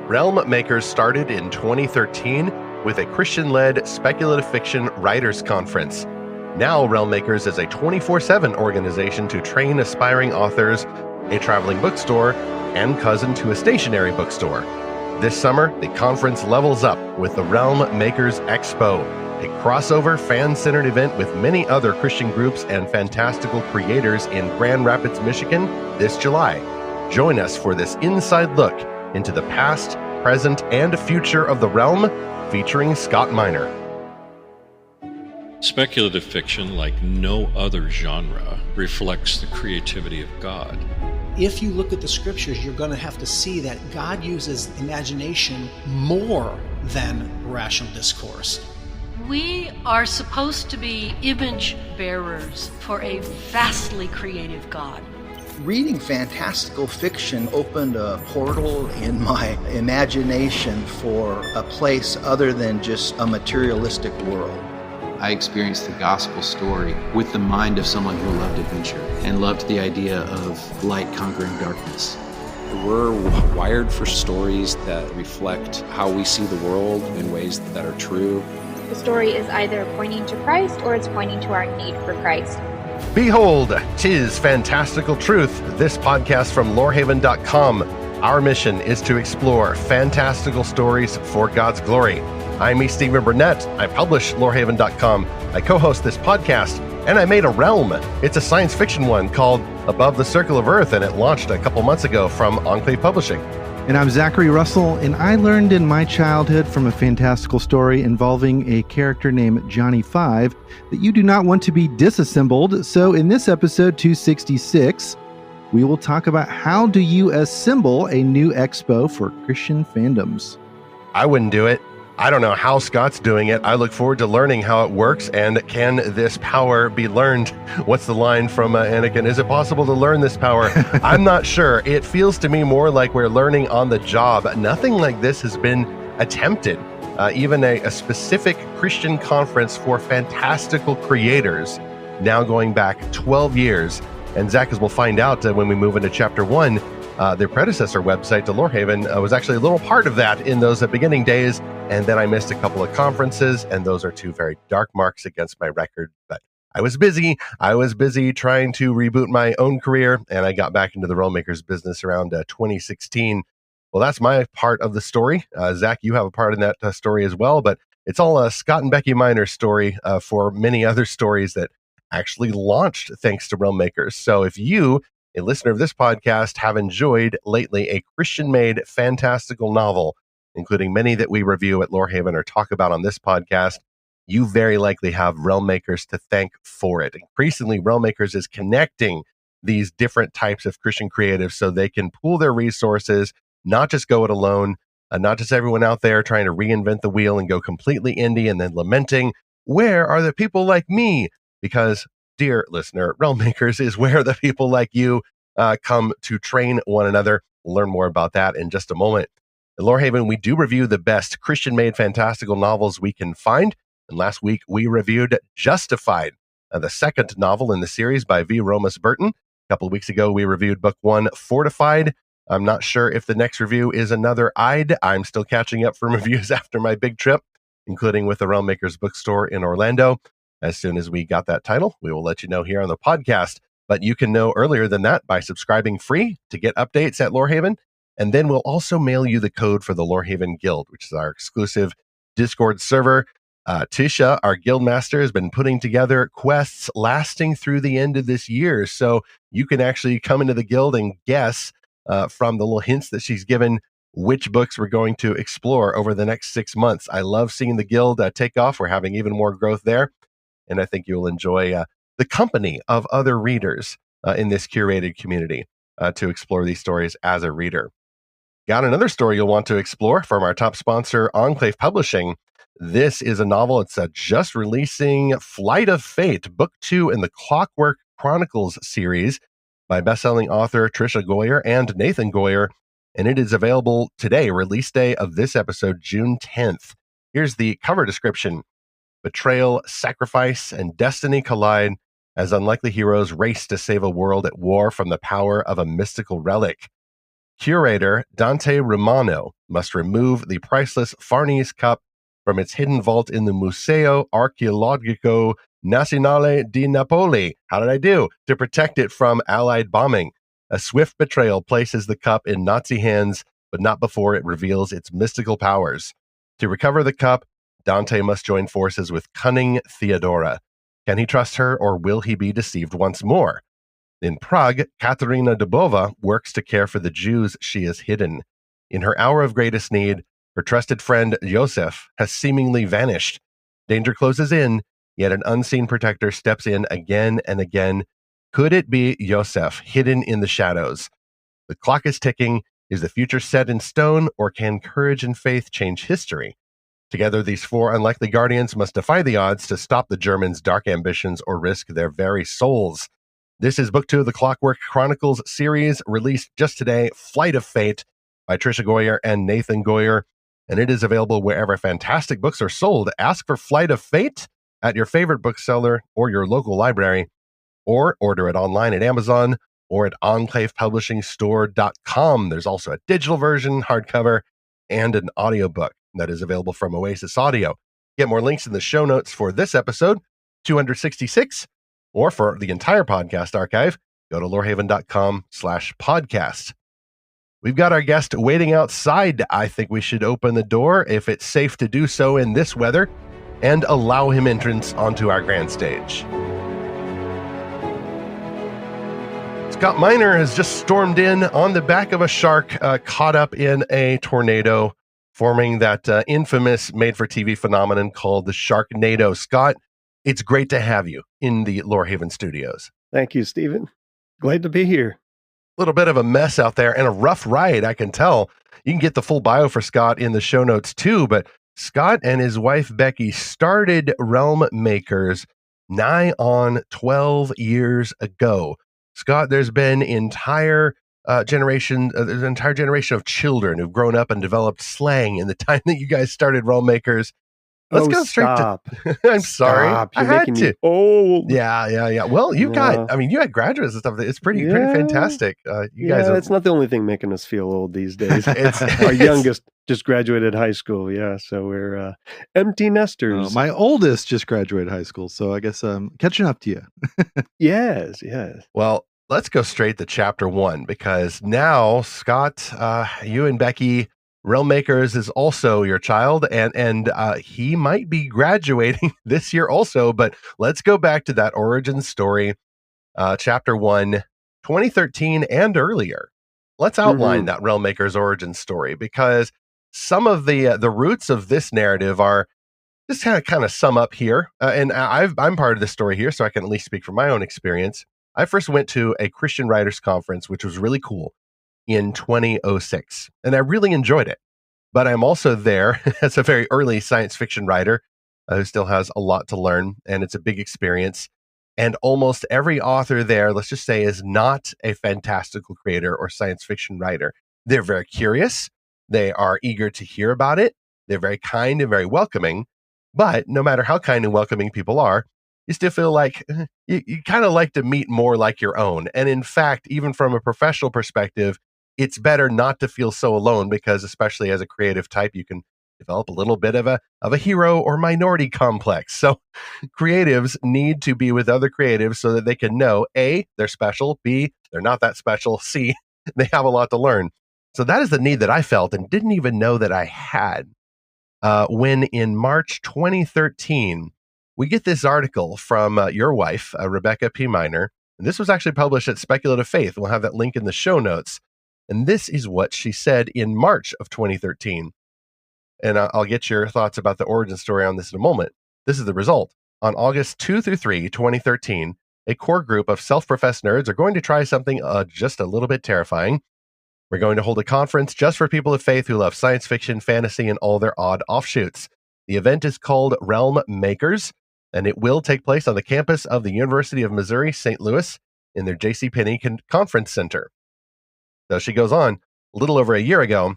Realm Makers started in 2013 with a Christian-led speculative fiction writers conference. Now, Realm Makers is a 24/7 organization to train aspiring authors, a traveling bookstore, and cousin to a stationary bookstore. This summer, the conference levels up with the Realm Makers Expo, a crossover, fan-centered event with many other Christian groups and fantastical creators in Grand Rapids, Michigan this July. Join us for this inside look into the past, present, and future of the Realm, featuring Scott Miner. Speculative fiction, like no other genre, reflects the creativity of God. If you look at the scriptures, you're going to have to see that God uses imagination more than rational discourse. We are supposed to be image bearers for a vastly creative God. Reading fantastical fiction opened a portal in my imagination for a place other than just a materialistic world. I experienced the gospel story with the mind of someone who loved adventure and loved the idea of light conquering darkness. We're wired for stories that reflect how we see the world in ways that are true. The story is either pointing to Christ or it's pointing to our need for Christ. Behold, 'tis Fantastical Truth, this podcast from Lorehaven.com. Our mission is to explore fantastical stories for God's glory. I'm Stephen Burnett. I publish Lorehaven.com. I co-host this podcast, and I made a realm. It's a science fiction one called Above the Circle of Earth, and it launched a couple months ago from Enclave Publishing. And I'm Zackary Russell, and I learned in my childhood from a fantastical story involving a character named Johnny Five that you do not want to be disassembled. So in this episode 266, we will talk about how do you assemble a new expo for Christian fandoms. I wouldn't do it. I don't know how Scott's doing it. I look forward to learning how it works, and can this power be learned? What's the line from Anakin? Is it possible to learn this power? I'm not sure. It feels to me more like we're learning on the job. Nothing like this has been attempted. Even a specific Christian conference for fantastical creators, now going back 12 years. And Zach, as we'll find out when we move into chapter 1, their predecessor website to Lorehaven was actually a little part of that in those beginning days. And then I missed a couple of conferences, and those are two very dark marks against my record. But I was busy. Trying to reboot my own career, and I got back into the Realm Makers business around 2016. Well, that's my part of the story. Zach, you have a part in that story as well, but it's all Scott and Becky Miner's story for many other stories that actually launched thanks to Realm Makers. So if you, a listener of this podcast, have enjoyed lately a Christian-made fantastical novel, including many that we review at Lorehaven or talk about on this podcast, you very likely have Realm Makers to thank for it. Increasingly, Realm Makers is connecting these different types of Christian creatives so they can pool their resources, not just go it alone, not just everyone out there trying to reinvent the wheel and go completely indie and then lamenting, where are the people like me? Because, dear listener, Realm Makers is where the people like you come to train one another. We'll learn more about that in just a moment. At Lorehaven, we do review the best Christian-made fantastical novels we can find. And last week, we reviewed Justified, the second novel in the series by V. Romas Burton. A couple of weeks ago, we reviewed book 1, Fortified. I'm not sure if the next review is another I'd. I'm still catching up from reviews after my big trip, including with the Realm Makers bookstore in Orlando. As soon as we got that title, we will let you know here on the podcast. But you can know earlier than that by subscribing free to get updates at Lorehaven. And then we'll also mail you the code for the Lorehaven Guild, which is our exclusive Discord server. Tisha, our guild master, has been putting together quests lasting through the end of this year. So you can actually come into the guild and guess from the little hints that she's given which books we're going to explore over the next 6 months. I love seeing the guild take off. We're having even more growth there. And I think you'll enjoy the company of other readers in this curated community to explore these stories as a reader. Got another story you'll want to explore from our top sponsor, Enclave Publishing. This is a novel. It's just releasing Flight of Fate, Book 2 in the Clockwork Chronicles series by bestselling author Tricia Goyer and Nathan Goyer. And it is available today, release day of this episode, June 10th. Here's the cover description. Betrayal, sacrifice, and destiny collide as unlikely heroes race to save a world at war from the power of a mystical relic. curator Dante Romano must remove the priceless Farnese cup from its hidden vault in the Museo Archeologico Nazionale di Napoli. How did I do? To protect it from Allied bombing. A swift betrayal places the cup in Nazi hands, but not before it reveals its mystical powers. To recover the cup, Dante must join forces with cunning Theodora. Can he trust her, or will he be deceived once more? In Prague, Katerina Dubova works to care for the Jews she has hidden. In her hour of greatest need, her trusted friend Josef has seemingly vanished. Danger closes in, yet an unseen protector steps in again and again. Could it be Josef, hidden in the shadows? The clock is ticking. Is the future set in stone, or can courage and faith change history? Together, these four unlikely guardians must defy the odds to stop the Germans' dark ambitions or risk their very souls. This is Book 2 of the Clockwork Chronicles series, released just today, Flight of Fate by Tricia Goyer and Nathan Goyer, and it is available wherever fantastic books are sold. Ask for Flight of Fate at your favorite bookseller or your local library, or order it online at Amazon or at enclavepublishingstore.com. There's also a digital version, hardcover, and an audiobook that is available from Oasis Audio. Get more links in the show notes for this episode, 266, or for the entire podcast archive, go to lorehaven.com/podcast. We've got our guest waiting outside. I think we should open the door, if it's safe to do so in this weather, and allow him entrance onto our grand stage. Scott Miner has just stormed in on the back of a shark, caught up in a tornado, forming that infamous made-for-TV phenomenon called the Sharknado. Scott, it's great to have you in the Lorehaven studios. Thank you, Stephen. Glad to be here. A little bit of a mess out there and a rough ride, I can tell. You can get the full bio for Scott in the show notes too, but Scott and his wife Becky started Realm Makers nigh on 12 years ago. Scott, there's been an entire generation of children who've grown up and developed slang in the time that you guys started Realm Makers. Let's go straight to. I'm sorry. You're making me old. Yeah. Well, you had graduates and stuff. It's pretty fantastic. You guys. It's not the only thing making us feel old these days. Our youngest just graduated high school. Yeah, so we're empty nesters. My oldest just graduated high school, so I guess I'm catching up to you. Yes. Well, let's go straight to chapter 1, because now, Scott, you and Becky, Realm Makers is also your child, and he might be graduating this year also, but let's go back to that origin story, chapter 1, 2013 and earlier. Let's outline that Realm Makers origin story, because some of the roots of this narrative are just kind of sum up here, and I'm part of this story here, so I can at least speak from my own experience. I first went to a Christian Writers Conference, which was really cool, in 2006, and I really enjoyed it. But I'm also there as a very early science fiction writer who still has a lot to learn, and it's a big experience. And almost every author there, let's just say, is not a fantastical creator or science fiction writer. They're very curious. They are eager to hear about it. They're very kind and very welcoming. But no matter how kind and welcoming people are, you still feel like you kind of like to meet more like your own. And in fact, even from a professional perspective, it's better not to feel so alone, because especially as a creative type, you can develop a little bit of a hero or minority complex. So creatives need to be with other creatives so that they can know, A, they're special, B, they're not that special, C, they have a lot to learn. So that is the need that I felt and didn't even know that I had. When in March 2013, we get this article from your wife, Rebecca P. Miner, and this was actually published at Speculative Faith. We'll have that link in the show notes. And this is what she said in March of 2013. And I'll get your thoughts about the origin story on this in a moment. This is the result. On August 2 through 3, 2013, a core group of self-professed nerds are going to try something just a little bit terrifying. We're going to hold a conference just for people of faith who love science fiction, fantasy, and all their odd offshoots. The event is called Realm Makers, and it will take place on the campus of the University of Missouri, St. Louis, in their JCPenney Conference Center. So she goes on, a little over a year ago,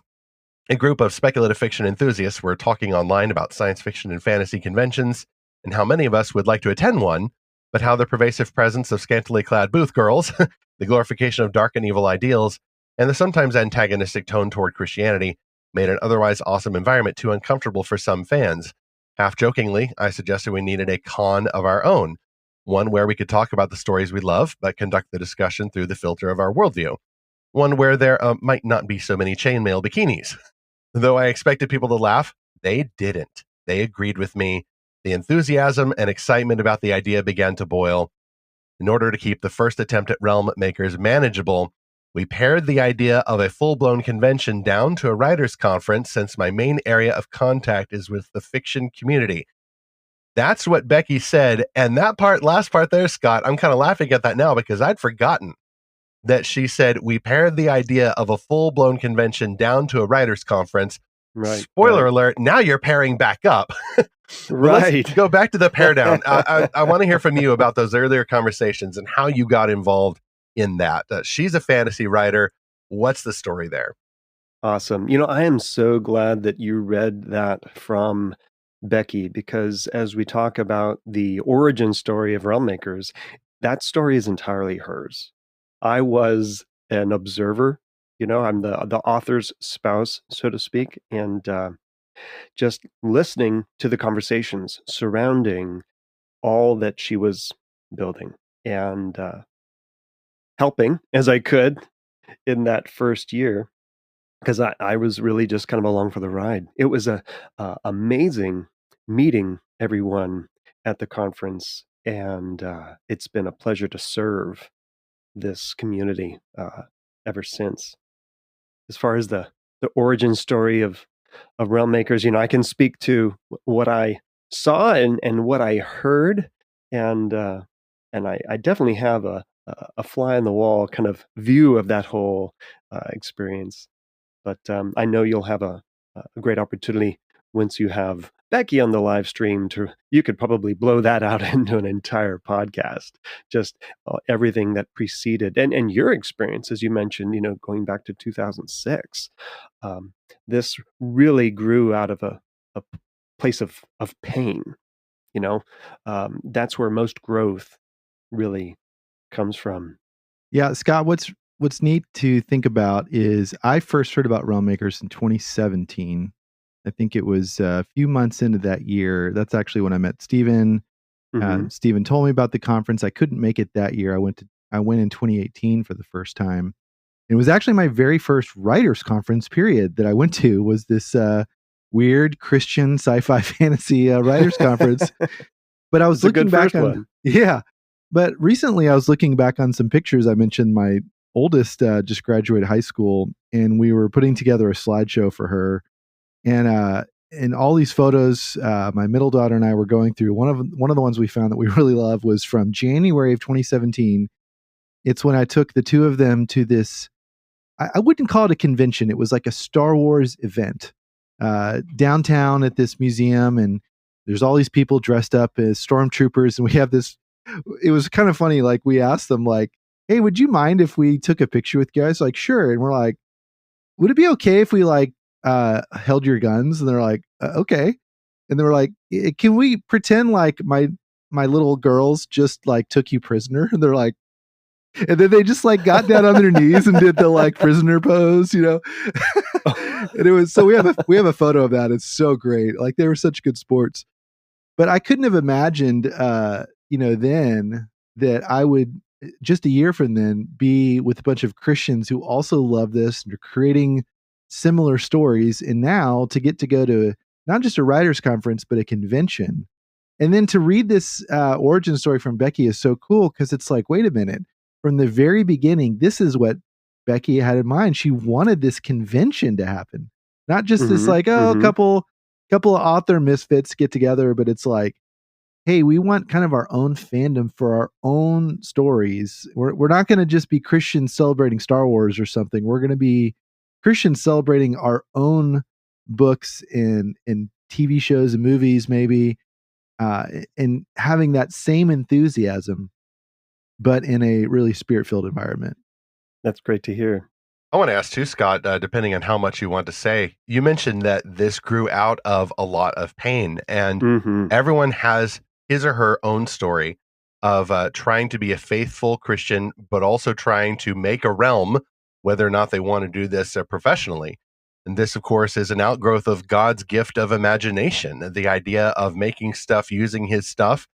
a group of speculative fiction enthusiasts were talking online about science fiction and fantasy conventions and how many of us would like to attend one, but how the pervasive presence of scantily clad booth girls, the glorification of dark and evil ideals, and the sometimes antagonistic tone toward Christianity made an otherwise awesome environment too uncomfortable for some fans. Half jokingly, I suggested we needed a con of our own, one where we could talk about the stories we love, but conduct the discussion through the filter of our worldview. One where there might not be so many chainmail bikinis. Though I expected people to laugh, they didn't. They agreed with me. The enthusiasm and excitement about the idea began to boil. In order to keep the first attempt at Realm Makers manageable, we pared the idea of a full-blown convention down to a writers' conference, since my main area of contact is with the fiction community. That's what Becky said, and that last part there, Scott, I'm kind of laughing at that now because I'd forgotten that she said we pared the idea of a full-blown convention down to a writers' conference. Right. Spoiler alert, now you're pairing back up. Right. Let's go back to the pare down. I want to hear from you about those earlier conversations and how you got involved in that. She's a fantasy writer. What's the story there? Awesome. I am so glad that you read that from Becky, because as we talk about the origin story of Realm Makers, that story is entirely hers. I was an observer. I'm the author's spouse, so to speak, and just listening to the conversations surrounding all that she was building and helping as I could in that first year, because I was really just kind of along for the ride. It was a amazing meeting everyone at the conference, and it's been a pleasure to serve this community ever since. As far as the origin story of Realm Makers, I can speak to what I saw and what I heard, and I definitely have a fly on the wall kind of view of that whole experience. But I know you'll have a great opportunity once you have Becky on the live stream you could probably blow that out into an entire podcast, just everything that preceded and your experience, as you mentioned, going back to 2006. This really grew out of a place of pain. That's where most growth really comes from. Yeah, Scott, what's neat to think about is I first heard about Realm Makers in 2017. I think it was a few months into that year. That's actually when I met Stephen. Stephen told me about the conference. I couldn't make it that year. I went in 2018 for the first time. It was actually my very first writers conference period that I went to, was this weird Christian sci-fi fantasy writers conference. But I was looking back on, but recently I was looking back on some pictures. I mentioned my oldest just graduated high school, and we were putting together a slideshow for her. And all these photos, my middle daughter and I were going through. One of the ones we found that we really love was from January of 2017. It's when I took the two of them to this, I wouldn't call it a convention. It was like a Star Wars event downtown at this museum. And there's all these people dressed up as stormtroopers. And we have this, it was kind of funny. Like, we asked them, like, hey, would you mind if we took a picture with you guys? Like, sure. And we're like, would it be okay if we held your guns? And they're like, okay. And they were like, can we pretend like my little girls just took you prisoner? And they're like, and then they just got down on their knees and did the prisoner pose, And it was, so we have a photo of that. It's so great. They were such good sports. But I couldn't have imagined then that I would, just a year from then, be with a bunch of Christians who also love this and are creating similar stories, and now to get to go to not just a writers conference but a convention, and then to read this origin story from Becky is so cool, because it's like, wait a minute, from the very beginning, this is what Becky had in mind. She wanted this convention to happen, not just this a couple of author misfits get together, but it's like, hey, we want kind of our own fandom for our own stories. We're not going to just be Christians celebrating Star Wars or something. We're going to be Christians celebrating our own books and TV shows and movies, maybe, and having that same enthusiasm, but in a really spirit-filled environment. That's great to hear. I want to ask too, Scott, depending on how much you want to say, you mentioned that this grew out of a lot of pain, and everyone has his or her own story of trying to be a faithful Christian, but also trying to make a realm whether or not they want to do this professionally. And this, of course, is an outgrowth of God's gift of imagination, the idea of making stuff using his stuff.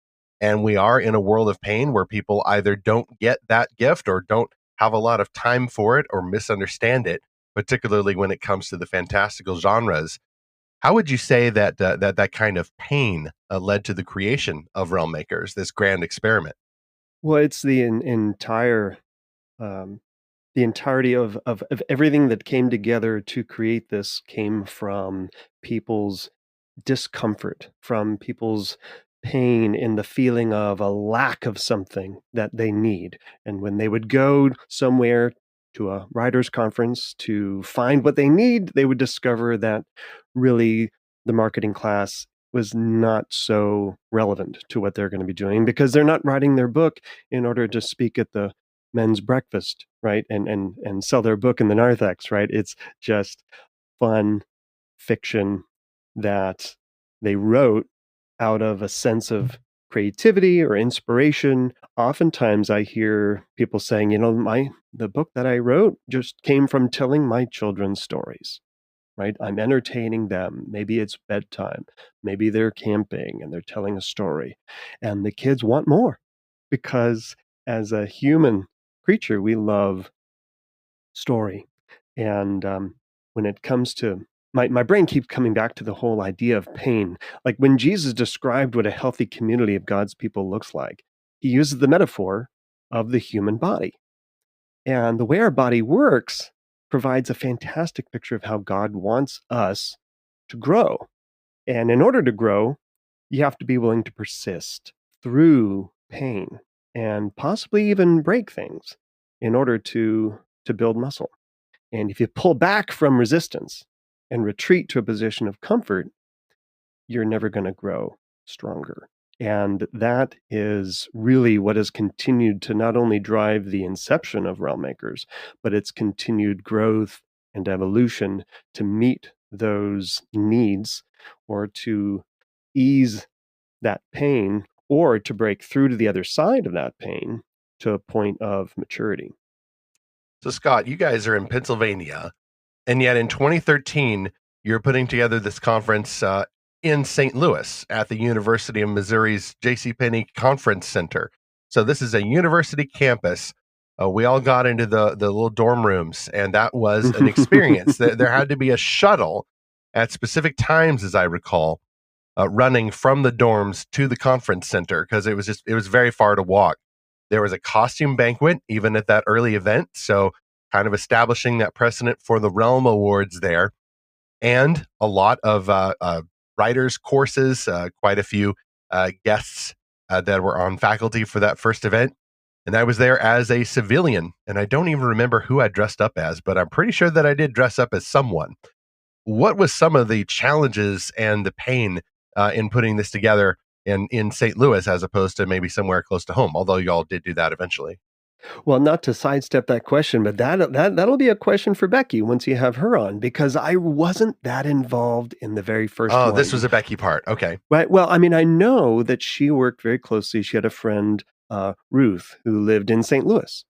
And we are in a world of pain where people either don't get that gift or don't have a lot of time for it or misunderstand it, particularly when it comes to the fantastical genres. How would you say that that kind of pain led to the creation of Realm Makers, this grand experiment? Well, it's um, the entirety of everything that came together to create this came from people's discomfort, from people's pain in the feeling of a lack of something that they need. And when they would go somewhere to a writers' conference to find what they need, they would discover that really the marketing class was not so relevant to what they're going to be doing, because they're not writing their book in order to speak at the men's breakfast, right? And sell their book in the narthex, right? It's just fun fiction that they wrote out of a sense of creativity or inspiration. Oftentimes I hear people saying, the book that I wrote just came from telling my children stories, right? I'm entertaining them. Maybe it's bedtime. Maybe they're camping and they're telling a story. And the kids want more, because as a human creature, we love story. And when it comes to my brain keeps coming back to the whole idea of pain. Like when Jesus described what a healthy community of God's people looks like, he uses the metaphor of the human body. And the way our body works provides a fantastic picture of how God wants us to grow. And in order to grow, you have to be willing to persist through pain and possibly even break things in order to build muscle. And if you pull back from resistance and retreat to a position of comfort, you're never going to grow stronger. And that is really what has continued to not only drive the inception of Realm Makers, but its continued growth and evolution to meet those needs, or to ease that pain, or to break through to the other side of that pain to a point of maturity. So, Scott, you guys are in Pennsylvania, and yet in 2013, you're putting together this conference in St. Louis at the University of Missouri's JCPenney Conference Center. So this is a university campus. We all got into the little dorm rooms, and that was an experience. There had to be a shuttle at specific times, as I recall, running from the dorms to the conference center, because it was very far to walk. There was a costume banquet even at that early event, so kind of establishing that precedent for the Realm Awards there, and a lot of writers' courses, quite a few guests that were on faculty for that first event. And I was there as a civilian, and I don't even remember who I dressed up as, but I'm pretty sure that I did dress up as someone. What was some of the challenges and the pain in putting this together in St. Louis, as opposed to maybe somewhere close to home, although y'all did do that eventually? Well, not to sidestep that question, but that'll be a question for Becky once you have her on, because I wasn't that involved in the very first one. Oh, this was a Becky part. Okay. Right. Well, I mean, I know that she worked very closely. She had a friend, Ruth, who lived in St. Louis,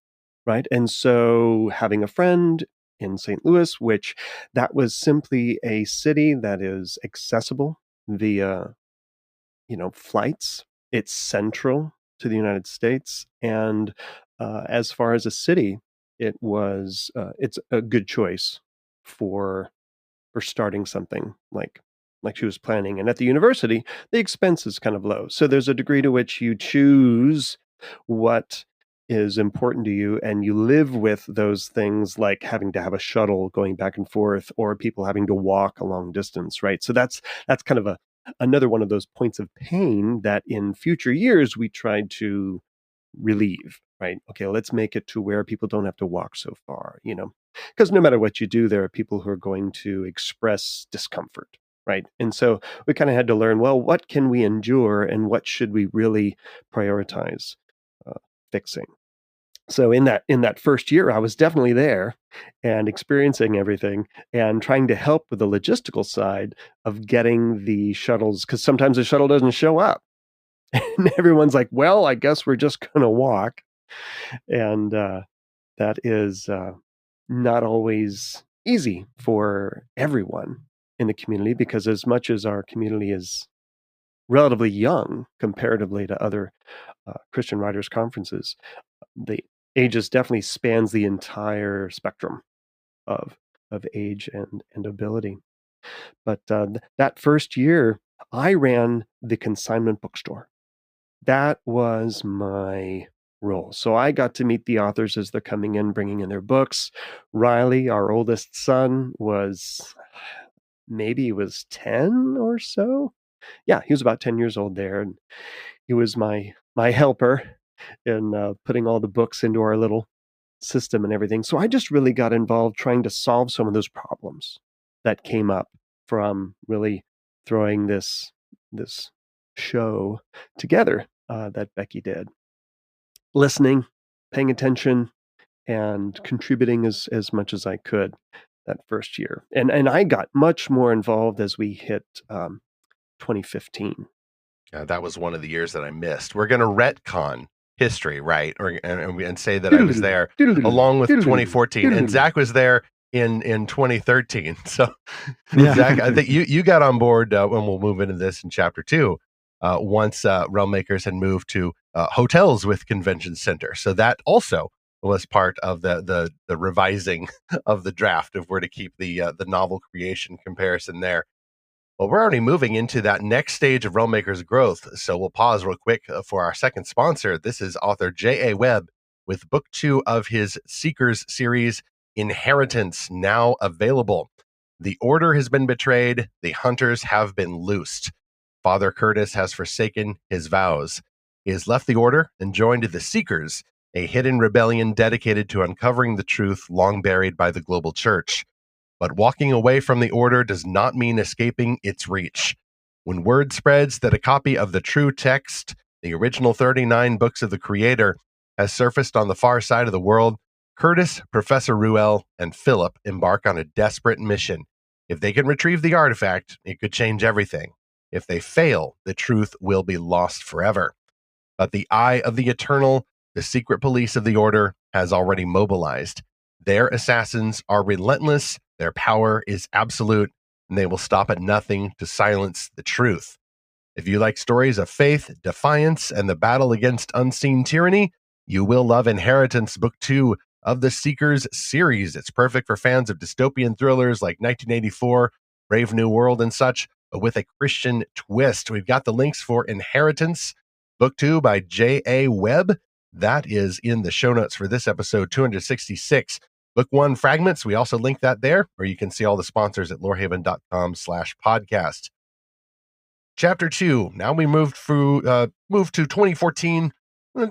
right? And so having a friend in St. Louis, which that was simply a city that is accessible via, flights. It's central to the United States. And as far as a city, it's a good choice for starting something like she was planning. And at the university, the expense is kind of low. So there's a degree to which you choose what is important to you, and you live with those things, like having to have a shuttle going back and forth, or people having to walk a long distance, right? So that's kind of another one of those points of pain that in future years we tried to relieve, right? Okay, let's make it to where people don't have to walk so far, because no matter what you do, there are people who are going to express discomfort, right? And so we kind of had to learn, well, what can we endure and what should we really prioritize fixing? So in that first year, I was definitely there and experiencing everything and trying to help with the logistical side of getting the shuttles, because sometimes the shuttle doesn't show up. And everyone's like, well, I guess we're just going to walk. And that is not always easy for everyone in the community, because as much as our community is relatively young comparatively to other Christian writers conferences, the ages definitely spans the entire spectrum of age and ability. But that first year, I ran the consignment bookstore. That was my role. So I got to meet the authors as they're coming in, bringing in their books. Riley, our oldest son, maybe he was 10 or so. Yeah, he was about 10 years old there, and he was my helper in putting all the books into our little system and everything. So I just really got involved trying to solve some of those problems that came up from really throwing this show together that Becky did. Listening, paying attention, and contributing as much as I could that first year. And I got much more involved as we hit 2015. That was one of the years that I missed. We're going to retcon history, right? And say that I was there along with 2014, and Zach was there in 2013. So, yeah. Zach, I think you got on board when we'll move into this in chapter 2. Once Realm Makers had moved to hotels with convention center, so that also was part of the revising of the draft of where to keep the novel creation comparison there. Well, we're already moving into that next stage of Realm Makers growth, so we'll pause real quick for our second sponsor. This is author J.A. Webb with book 2 of his Seekers series, Inheritance, now available. The order has been betrayed. The hunters have been loosed. Father Curtis has forsaken his vows. He has left the order and joined the Seekers, a hidden rebellion dedicated to uncovering the truth long buried by the global church. But walking away from the order does not mean escaping its reach. When word spreads that a copy of the true text, the original 39 books of the Creator, has surfaced on the far side of the world, Curtis, Professor Ruel, and Philip embark on a desperate mission. If they can retrieve the artifact, it could change everything. If they fail, the truth will be lost forever. But the eye of the Eternal, the secret police of the Order, has already mobilized. Their assassins are relentless, their power is absolute, and they will stop at nothing to silence the truth. If you like stories of faith, defiance, and the battle against unseen tyranny, you will love Inheritance, Book 2 of the Seekers series. It's perfect for fans of dystopian thrillers like 1984, Brave New World, and such, but with a Christian twist. We've got the links for Inheritance, Book 2 by J.A. Webb. That is in the show notes for this episode 266. Book 1 fragments, we also link that there, or you can see all the sponsors at lorehaven.com/podcast. Chapter 2, now we move to 2014,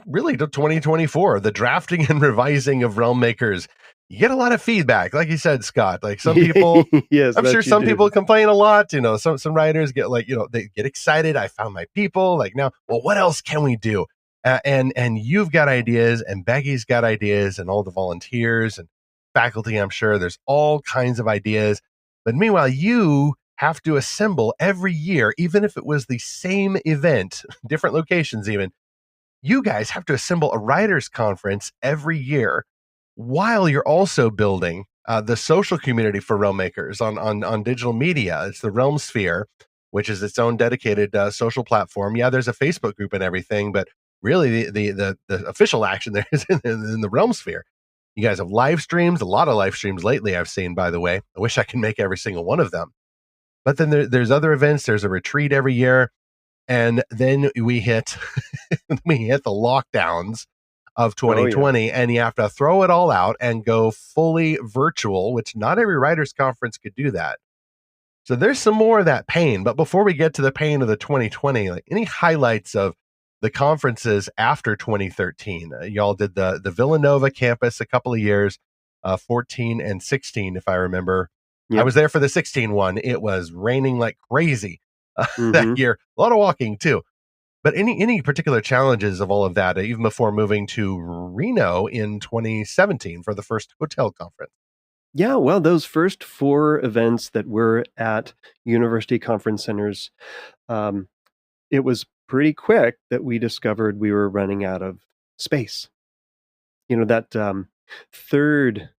really to 2024, the drafting and revising of Realm Makers. You get a lot of feedback, like you said, Scott. Like some people, yes, I'm sure some people complain a lot. Some writers get they get excited. I found my people. Like now, well, what else can we do? And you've got ideas, and Becky's got ideas, and all the volunteers and faculty. I'm sure there's all kinds of ideas. But meanwhile, you have to assemble every year, even if it was the same event, different locations even. You guys have to assemble a writers' conference every year while you're also building the social community for Realm Makers on digital media. It's the Realm Sphere, which is its own dedicated social platform. Yeah, there's a Facebook group and everything, but really the official action there is in the Realm Sphere. You guys have live streams, a lot of live streams lately I've seen, by the way. I wish I could make every single one of them. But then there's other events. There's a retreat every year. And then we hit the lockdowns of 2020, and you have to throw it all out and go fully virtual, which not every writers conference could do that. So there's some more of that pain. But before we get to the pain of the 2020, like any highlights of the conferences after 2013? Y'all did the Villanova campus a couple of years, 14 and 16, if I remember. Yep. I was there for the 16 one. It was raining like crazy that year. A lot of walking too. But any particular challenges of all of that, even before moving to Reno in 2017 for the first hotel conference? Yeah, well, those first 4 events that were at university conference centers, it was pretty quick that we discovered we were running out of space. That third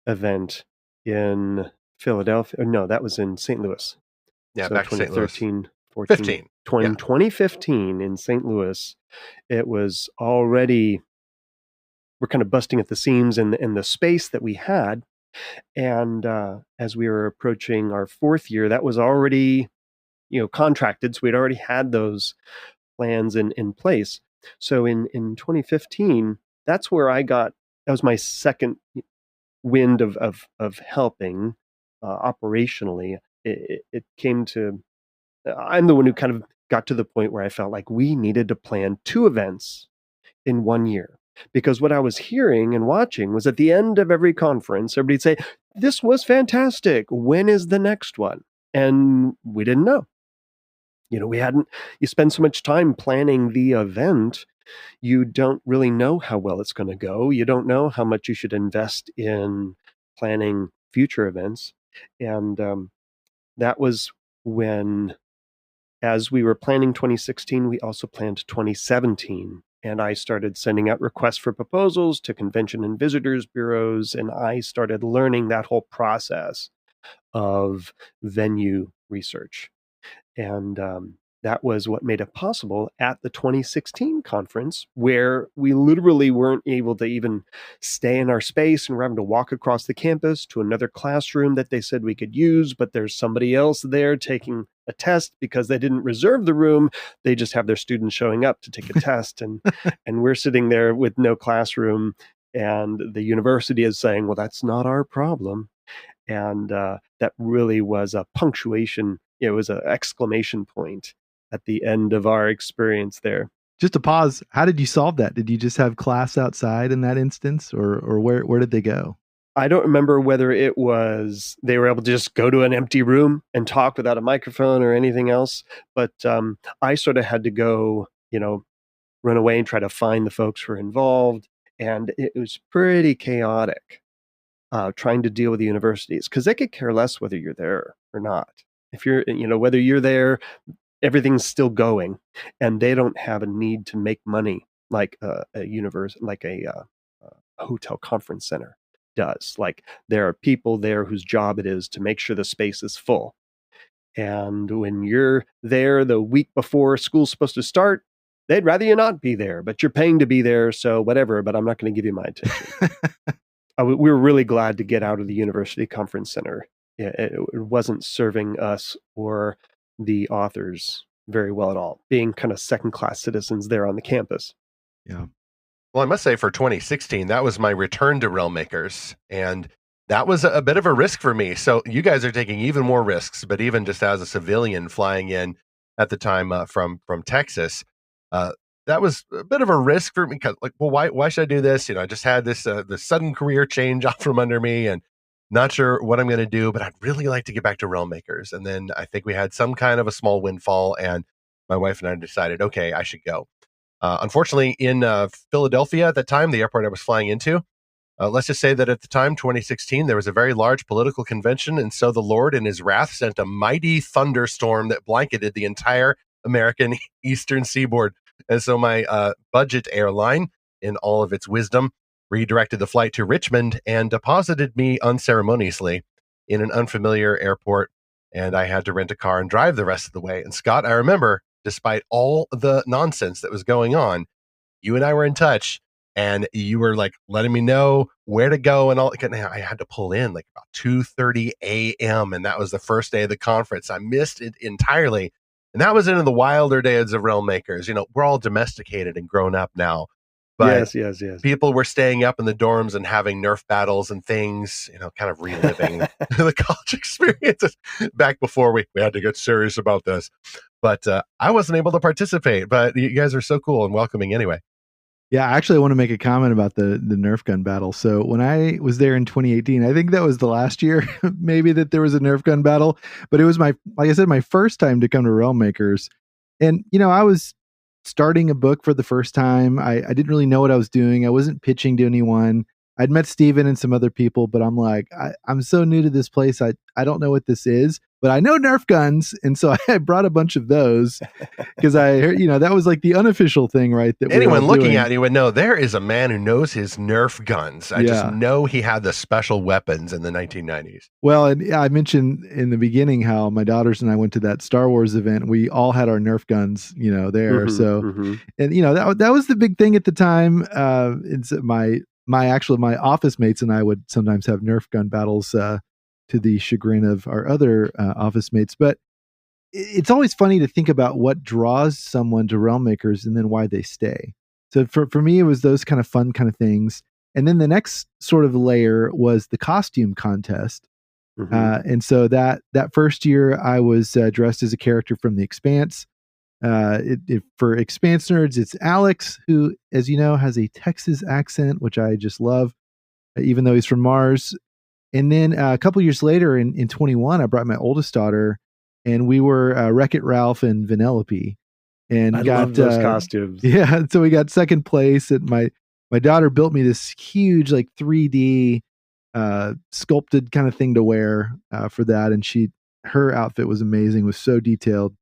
event in Philadelphia. No, that was in St. Louis. Yeah, So back to St. Louis. 2013, 14, 15. 2015 in St. Louis, it was already, we're kind of busting at the seams in the space that we had. And as we were approaching our 4th year, that was already, contracted. So we'd already had those plans in place. So in 2015, that's where that was my second wind of helping operationally. It came to, I'm the one who kind of got to the point where I felt like we needed to plan 2 events in 1 year. Because what I was hearing and watching was at the end of every conference, everybody'd say, "This was fantastic. When is the next one?" And we didn't know. You spend so much time planning the event, you don't really know how well it's going to go. You don't know how much you should invest in planning future events. And that was when, as we were planning 2016, we also planned 2017. And I started sending out requests for proposals to convention and visitors bureaus. And I started learning that whole process of venue research. And that was what made it possible at the 2016 conference, where we literally weren't able to even stay in our space, and we're having to walk across the campus to another classroom that they said we could use, but there's somebody else there taking a test because they didn't reserve the room. They just have their students showing up to take a test, and we're sitting there with no classroom, and the university is saying, "Well, that's not our problem." And that really was a punctuation. It was an exclamation point at the end of our experience there. Just to pause, how did you solve that? Did you just have class outside in that instance, or where did they go? I don't remember whether it was they were able to just go to an empty room and talk without a microphone or anything else. But I sort of had to go, run away and try to find the folks who were involved. And it was pretty chaotic trying to deal with the universities, because they could care less whether you're there or not. If you're, whether you're there, everything's still going, and they don't have a need to make money like a university, like a hotel conference center does. Like, there are people there whose job it is to make sure the space is full. And when you're there the week before school's supposed to start, they'd rather you not be there, but you're paying to be there, so whatever, but I'm not going to give you my attention. We were really glad to get out of the University Conference Center. It wasn't serving us or the authors very well at all, being kind of second-class citizens there on the campus. Yeah. Well, I must say for 2016, that was my return to Realm Makers, and that was a bit of a risk for me. So you guys are taking even more risks, but even just as a civilian flying in at the time from Texas, that was a bit of a risk for me, because why should I do this? I just had this sudden career change out from under me, and not sure what I'm going to do, but I'd really like to get back to Realm Makers. And then I think we had some kind of a small windfall, and my wife and I decided, okay, I should go. Unfortunately, in Philadelphia at the time, the airport I was flying into, let's just say that at the time, 2016, there was a very large political convention, and so the Lord in his wrath sent a mighty thunderstorm that blanketed the entire American eastern seaboard. And so my budget airline, in all of its wisdom, redirected the flight to Richmond and deposited me unceremoniously in an unfamiliar airport, and I had to rent a car and drive the rest of the way. And Scott, I remember, despite all the nonsense that was going on, you and I were in touch, and you were like letting me know where to go and all. I had to pull in like about 2:30 a.m. and that was the first day of the conference. I missed it entirely. And that was into the wilder days of Realm Makers. We're all domesticated and grown up now. But yes. People were staying up in the dorms and having Nerf battles and things, kind of reliving the college experiences back before we had to get serious about this. But I wasn't able to participate, but you guys are so cool and welcoming anyway. Yeah, actually, I want to make a comment about the Nerf gun battle. So when I was there in 2018, I think that was the last year, maybe, that there was a Nerf gun battle. But it was like I said, my first time to come to Realm Makers. And, I was starting a book for the first time. I didn't really know what I was doing. I wasn't pitching to anyone. I'd met Steven and some other people, but I'm like, I'm so new to this place. I don't know what this is, but I know Nerf guns. And so I brought a bunch of those because I heard, that was like the unofficial thing, right? That Anyone we were looking doing. at you would know there is a man who knows his Nerf guns. I just know he had the special weapons in the 1990s. Well, and I mentioned in the beginning how my daughters and I went to that Star Wars event. We all had our Nerf guns, there. And that was the big thing at the time. It's my office mates and I would sometimes have Nerf gun battles to the chagrin of our other office mates. But it's always funny to think about what draws someone to Realm Makers and then why they stay. So for me, it was those kind of fun kind of things. And then the next sort of layer was the costume contest. And so that first year I was dressed as a character from The Expanse. For Expanse nerds, it's Alex, who, as you know, has a Texas accent, which I just love, even though he's from Mars. And then a couple years later in 21, I brought my oldest daughter, and we were Wreck-It Ralph and Vanellope. And I love those costumes. Yeah, so we got second place. And my daughter built me this huge, like 3D sculpted kind of thing to wear for that, and her outfit was amazing, was so detailed.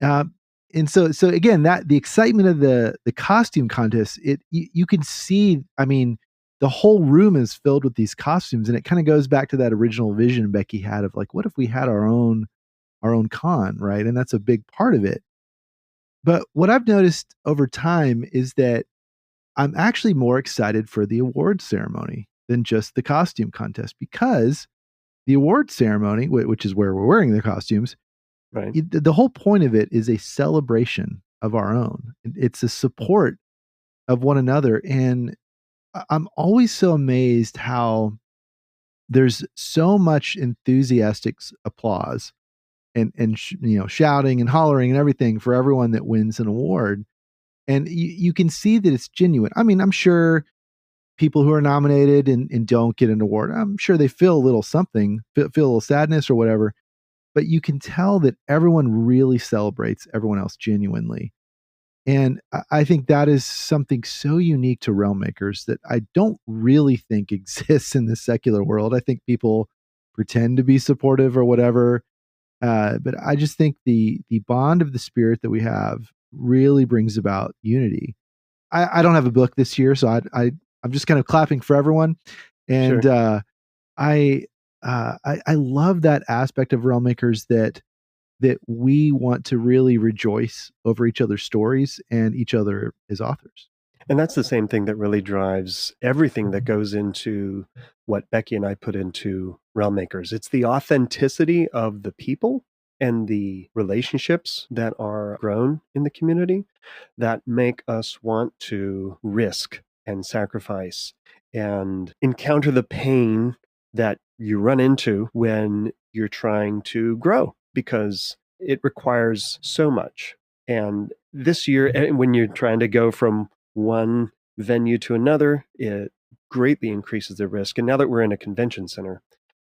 And so again, that the excitement of the costume contest, you can see. I mean, the whole room is filled with these costumes, and it kind of goes back to that original vision Becky had of like, what if we had our own con, right? And that's a big part of it. But what I've noticed over time is that I'm actually more excited for the award ceremony than just the costume contest, because the award ceremony, which is where we're wearing the costumes, right? The whole point of it is a celebration of our own. It's a support of one another. And I'm always so amazed how there's so much enthusiastic applause and shouting and hollering and everything for everyone that wins an award. And you can see that it's genuine. I mean, I'm sure people who are nominated and don't get an award, I'm sure they feel a little something, feel a little sadness or whatever. But you can tell that everyone really celebrates everyone else genuinely. And I think that is something so unique to Realm Makers that I don't really think exists in the secular world. I think people pretend to be supportive or whatever. But I just think the bond of the spirit that we have really brings about unity. I don't have a book this year, so I'm just kind of clapping for everyone. And Sure. I love that aspect of Realm Makers that we want to really rejoice over each other's stories and each other as authors. And that's the same thing that really drives everything that goes into what Becky and I put into Realm Makers. It's the authenticity of the people and the relationships that are grown in the community that make us want to risk and sacrifice and encounter the pain that you run into when you're trying to grow, because it requires so much. And this year, when you're trying to go from one venue to another, it greatly increases the risk. And now that we're in a convention center,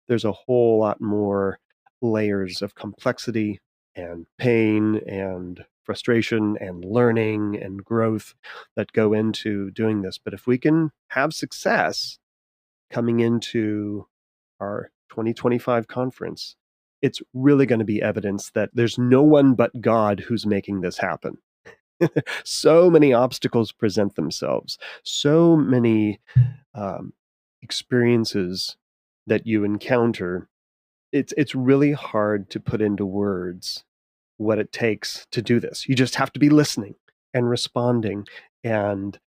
there's a whole lot more layers of complexity and pain and frustration and learning and growth that go into doing this. But if we can have success coming into our 2025 conference, it's really going to be evidence that there's no one but God who's making this happen. So many obstacles present themselves, so many experiences that you encounter. It's really hard to put into words what it takes to do this. You just have to be listening and responding and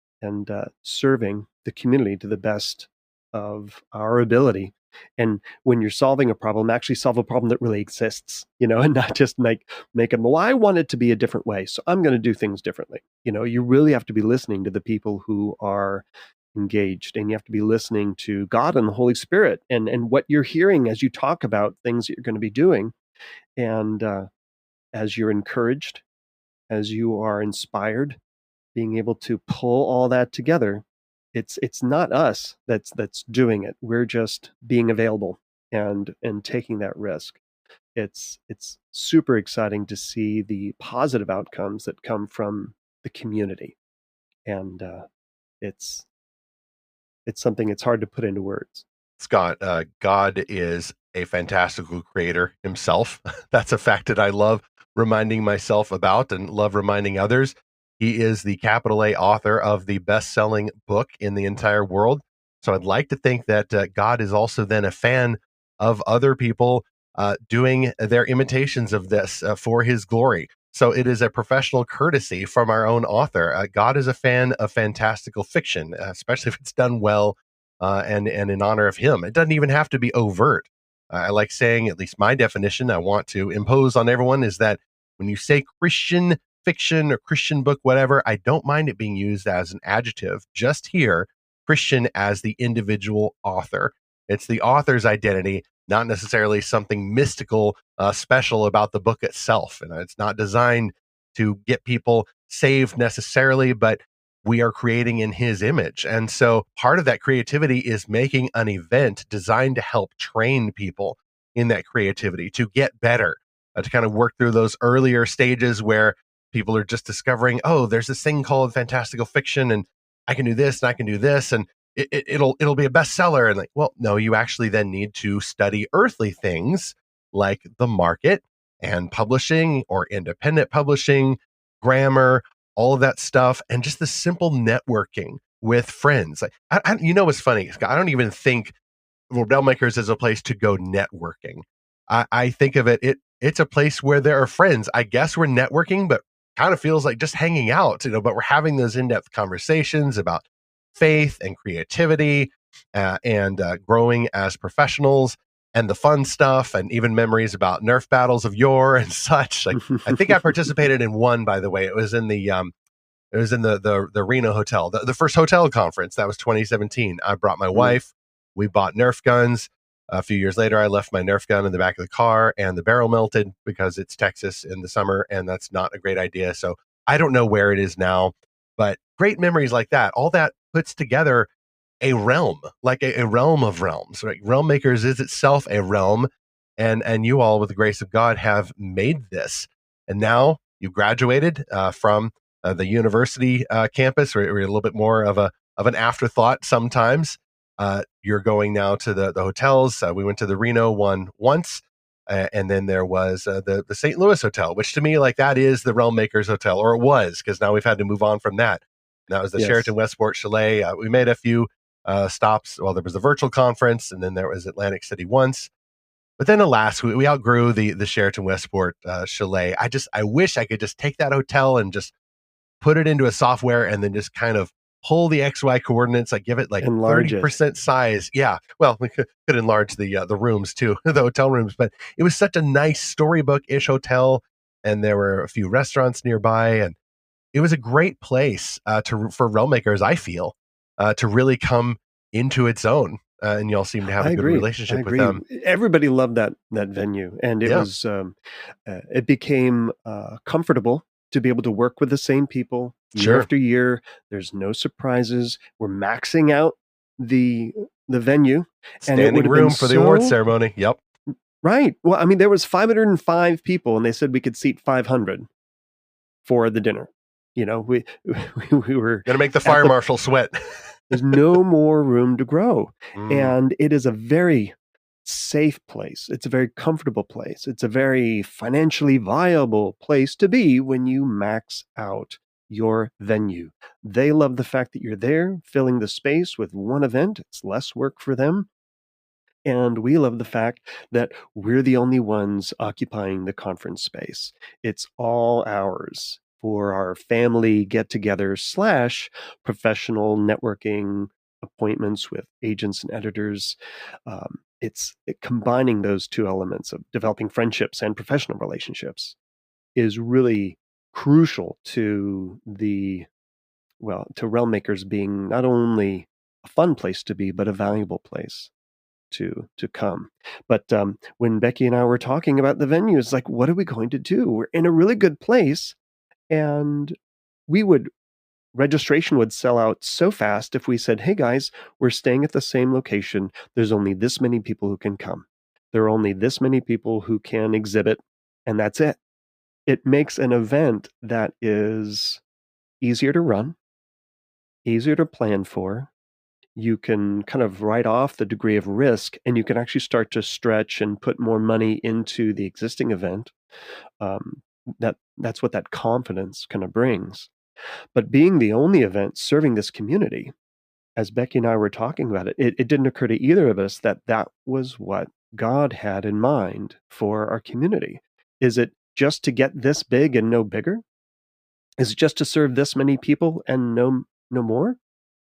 serving the community to the best of our ability. And when you're solving a problem, actually solve a problem that really exists, and not just make them, well, I want it to be a different way, so I'm going to do things differently. You really have to be listening to the people who are engaged, and you have to be listening to God and the Holy Spirit and what you're hearing as you talk about things that you're going to be doing. And as you're encouraged, as you are inspired, being able to pull all that together, it's not us that's doing it. We're just being available and taking that risk. It's super exciting to see the positive outcomes that come from the community, and it's it's something it's hard to put into words. Scott, God is a fantastical creator himself. That's a fact that I love reminding myself about and love reminding others. He is the capital A author of the best-selling book in the entire world. So I'd like to think that God is also then a fan of other people doing their imitations of this for his glory. So it is a professional courtesy from our own author. God is a fan of fantastical fiction, especially if it's done well and in honor of him. It doesn't even have to be overt. I like saying, at least my definition I want to impose on everyone is that when you say Christian fiction or Christian book, whatever, I don't mind it being used as an adjective. Just here, Christian as the individual author. It's the author's identity, not necessarily something mystical, special about the book itself. And it's not designed to get people saved necessarily, but we are creating in his image. And so part of that creativity is making an event designed to help train people in that creativity to get better, to kind of work through those earlier stages where people are just discovering, oh, there's this thing called fantastical fiction and I can do this and I can do this and it'll be a bestseller. And like, well, no, you actually then need to study earthly things like the market and publishing or independent publishing, grammar, all of that stuff, and just the simple networking with friends. You know what's funny? I don't even think Realm Makers is a place to go networking. I think of it's a place where there are friends. I guess we're networking, but kind of feels like just hanging out, but we're having those in-depth conversations about faith and creativity and growing as professionals and the fun stuff and even memories about Nerf battles of yore and such. Like, I think I participated in one, by the way. It was in the Reno hotel, the first hotel conference. That was 2017. I brought my wife. We bought Nerf guns. A few years later, I left my Nerf gun in the back of the car and the barrel melted because it's Texas in the summer and that's not a great idea. So I don't know where it is now, but great memories like that. All that puts together a realm, like a realm of realms. Right? Realm Makers is itself a realm, and you all, with the grace of God, have made this. And now you've graduated from the university campus, where you're a little bit more of an afterthought sometimes. You're going now to the hotels. We went to the Reno one once, and then there was the St. Louis hotel, which to me, like, that is the Realm Makers Hotel, or it was, because now we've had to move on from that. And that was the Sheraton Westport Chalet. We made a few stops. Well, there was the virtual conference, and then there was Atlantic City once. But then, alas, we outgrew the Sheraton Westport Chalet. I wish I could just take that hotel and just put it into a software and then just kind of pull the XY coordinates. I give it like 30% size. Yeah. Well, we could enlarge the rooms too, the hotel rooms, but it was such a nice storybook-ish hotel. And there were a few restaurants nearby. And it was a great place for Realm Makers, I feel, to really come into its own. And y'all seem to have a good relationship with them. Everybody loved that venue. And it was, it became comfortable to be able to work with the same people year after year. There's no surprises. We're maxing out the venue. Standing room for the award ceremony. Yep. Right. Well, I mean, there was 505 people and they said we could seat 500 for the dinner. We were going to make the fire marshal sweat. There's no more room to grow. And it is a very safe place. It's a very comfortable place. It's a very financially viable place to be when you max out your venue. They love the fact that you're there filling the space with one event. It's less work for them. And we love the fact that we're the only ones occupying the conference space. It's all ours for our family get-together / professional networking appointments with agents and editors. It's combining those two elements of developing friendships and professional relationships is really crucial to Realm Makers being not only a fun place to be, but a valuable place to come. But when Becky and I were talking about the venue, it's like, what are we going to do? We're in a really good place, and registration would sell out so fast if we said, hey guys, we're staying at the same location. There's only this many people who can come. There are only this many people who can exhibit, and that's it. It makes an event that is easier to run, easier to plan for, you can kind of write off the degree of risk, and you can actually start to stretch and put more money into the existing event. That's what that confidence kind of brings. But being the only event serving this community, as Becky and I were talking about it didn't occur to either of us that that was what God had in mind for our community. Is it just to get this big and no bigger? Is it just to serve this many people and no more?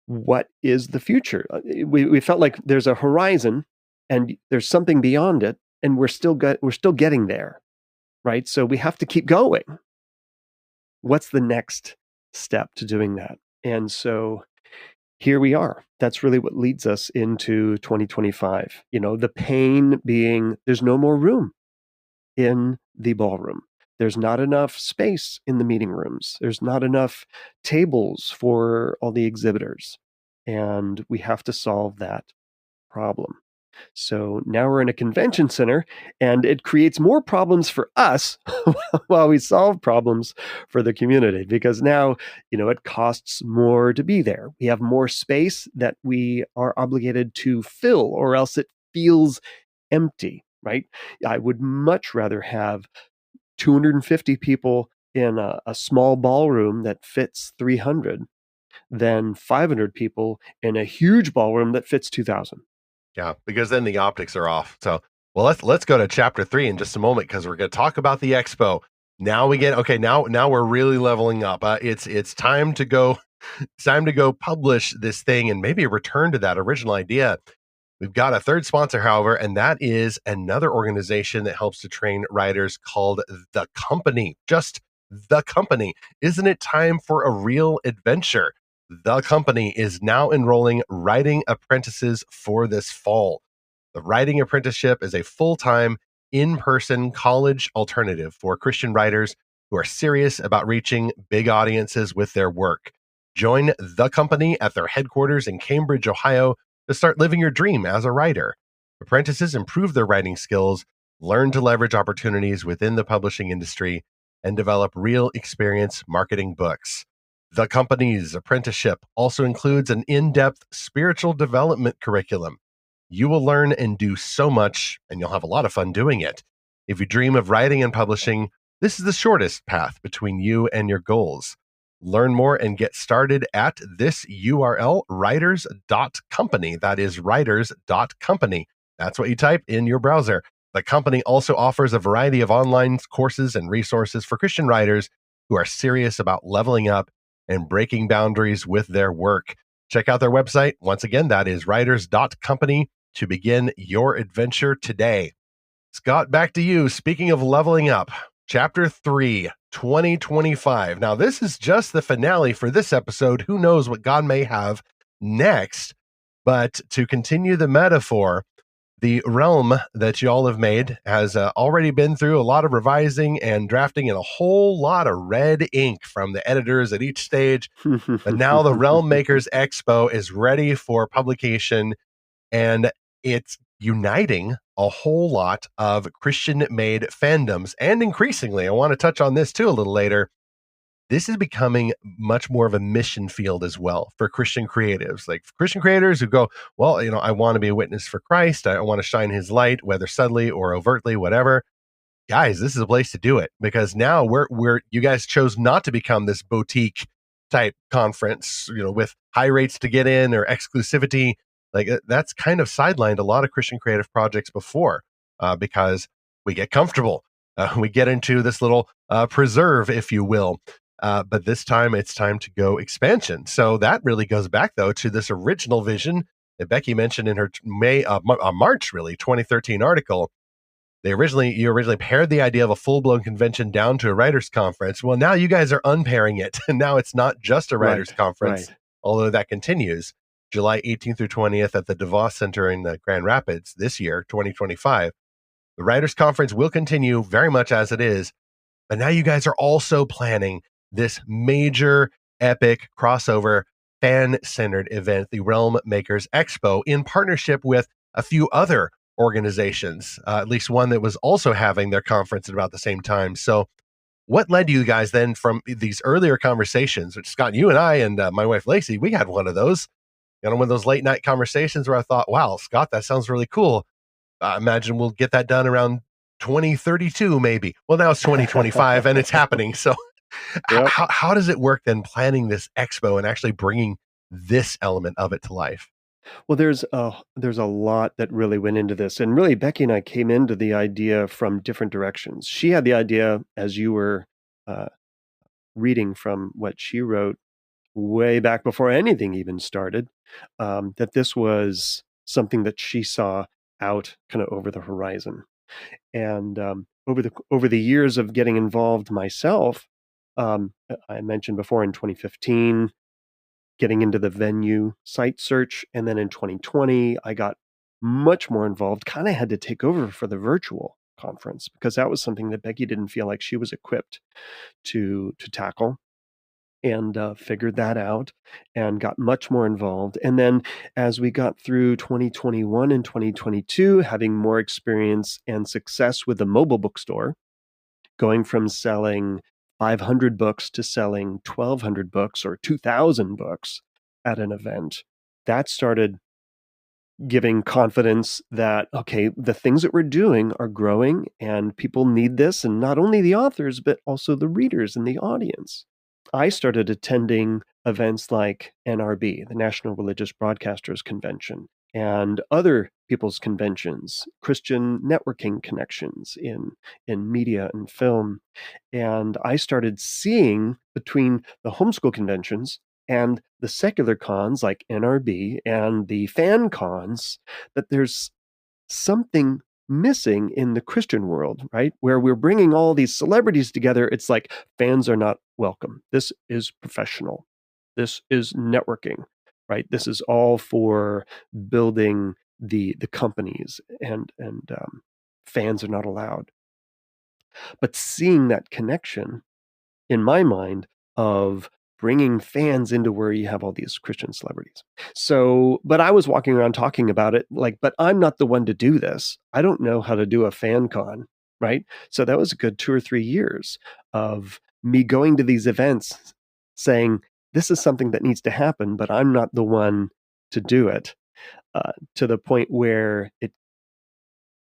What is the future? We felt like there's a horizon and there's something beyond it, and we're still getting there, right? So we have to keep going. What's the next step to doing that? And so here we are. That's really what leads us into 2025. The pain being there's no more room in the ballroom. There's not enough space in the meeting rooms. There's not enough tables for all the exhibitors. And we have to solve that problem. So now we're in a convention center, and it creates more problems for us while we solve problems for the community, because now, it costs more to be there. We have more space that we are obligated to fill, or else it feels empty, right? I would much rather have 250 people in a small ballroom that fits 300 than 500 people in a huge ballroom that fits 2,000. Yeah, because then the optics are off. So, well, let's go to chapter 3 in just a moment, because we're going to talk about the expo. Now now we're really leveling up. It's time to go. It's time to go publish this thing and maybe return to that original idea. We've got a third sponsor, however, and that is another organization that helps to train writers called The Company. Just The Company. Isn't it time for a real adventure? The Company is now enrolling writing apprentices for this fall. The writing apprenticeship is a full-time, in-person college alternative for Christian writers who are serious about reaching big audiences with their work. Join The Company at their headquarters in Cambridge, Ohio, to start living your dream as a writer. Apprentices improve their writing skills, learn to leverage opportunities within the publishing industry, and develop real experience marketing books. The Company's apprenticeship also includes an in-depth spiritual development curriculum. You will learn and do so much, and you'll have a lot of fun doing it. If you dream of writing and publishing, this is the shortest path between you and your goals. Learn more and get started at this URL, writers.company. That is writers.company. That's what you type in your browser. The Company also offers a variety of online courses and resources for Christian writers who are serious about leveling up and breaking boundaries with their work. Check out their website. Once again, that is writers.company to begin your adventure today. Scott, back to you. Speaking of leveling up, Chapter 3, 2025. Now, this is just the finale for this episode. Who knows what God may have next? But to continue the metaphor, the realm that you all have made has already been through a lot of revising and drafting and a whole lot of red ink from the editors at each stage. But now the Realm Makers Expo is ready for publication, and it's uniting a whole lot of Christian-made fandoms. And increasingly, I want to touch on this too a little later, this is becoming much more of a mission field as well for Christian creatives, like Christian creators who go, well, I want to be a witness for Christ. I want to shine his light, whether subtly or overtly, whatever. Guys, this is a place to do it, because now you guys chose not to become this boutique type conference, with high rates to get in or exclusivity. Like, that's kind of sidelined a lot of Christian creative projects before, because we get comfortable. We get into this little preserve, if you will. But this time it's time to go expansion. So that really goes back, though, to this original vision that Becky mentioned in her March 2013 article. You originally paired the idea of a full-blown convention down to a writers' conference. Well, now you guys are unpairing it. And now it's not just a writers' conference, although that continues July 18th through 20th at the DeVos Center in Grand Rapids this year, 2025. The writers' conference will continue very much as it is, but now you guys are also planning this major, epic, crossover, fan-centered event, the Realm Makers Expo, in partnership with a few other organizations, at least one that was also having their conference at about the same time. So what led you guys then from these earlier conversations, which Scott, you and I and my wife Lacey, we had one of those. one of those late night conversations where I thought, wow, Scott, that sounds really cool. I imagine we'll get that done around 2032, maybe. Well, now it's 2025 and it's happening. So Yep. how does it work then, planning this expo and actually bringing this element of it to life? Well, there's a lot that really went into this. And really, Becky and I came into the idea from different directions. She had the idea, as you were reading from what she wrote way back before anything even started, that this was something that she saw out kind of over the horizon. And over the years of getting involved myself, I mentioned before in 2015, getting into the venue site search, and then in 2020, I got much more involved. Kind of had to take over for the virtual conference because that was something that Becky didn't feel like she was equipped to tackle. And figured that out and got much more involved. And then as we got through 2021 and 2022, having more experience and success with the mobile bookstore, going from selling 500 books to selling 1,200 books or 2,000 books at an event, that started giving confidence that, okay, the things that we're doing are growing and people need this, and not only the authors, but also the readers and the audience. I started attending events like NRB, the National Religious Broadcasters Convention, and other people's conventions, Christian networking connections in media and film. And I started seeing between the homeschool conventions and the secular cons like NRB and the fan cons that there's something missing in the Christian world, right? Where we're bringing all these celebrities together. It's like fans are not welcome. This is professional. This is networking, right? This is all for building the companies, and fans are not allowed. But seeing that connection in my mind of bringing fans into where you have all these Christian celebrities. So, but I was walking around talking about it like, but I'm not the one to do this. I don't know how to do a fan con, right? So that was a good 2 or 3 years of me going to these events saying, this is something that needs to happen, but I'm not the one to do it, to the point where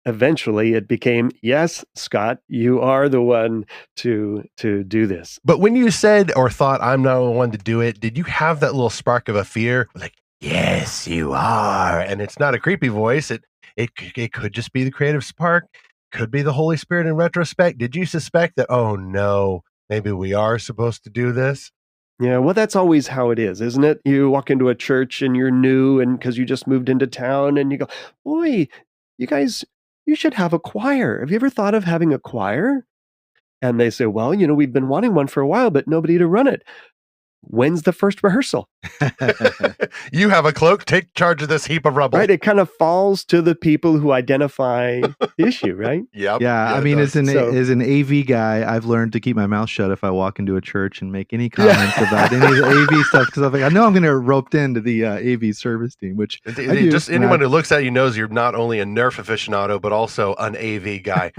eventually it became, yes, Scott, you are the one to do this. But when you said or thought I'm not the one to do it, did you have that little spark of a fear? Like, yes, you are. And it's not a creepy voice. It could just be the creative spark. Could be the Holy Spirit in retrospect. Did you suspect that, oh no, maybe we are supposed to do this? Yeah, well, that's always how it is, isn't it? You walk into a church and you're new, and because you just moved into town, and you go, boy, you guys, you should have a choir. Have you ever thought of having a choir? And they say, well, we've been wanting one for a while, but nobody to run it. When's the first rehearsal? You have a cloak. Take charge of this heap of rubble. Right. It kind of falls to the people who identify the issue, right? Yep. Yeah. I mean, as an AV guy, I've learned to keep my mouth shut if I walk into a church and make any comments about any of the AV stuff, because I'm like, I know I'm going to get roped into the AV service team, which just anyone who looks at you knows you're not only a Nerf aficionado, but also an AV guy.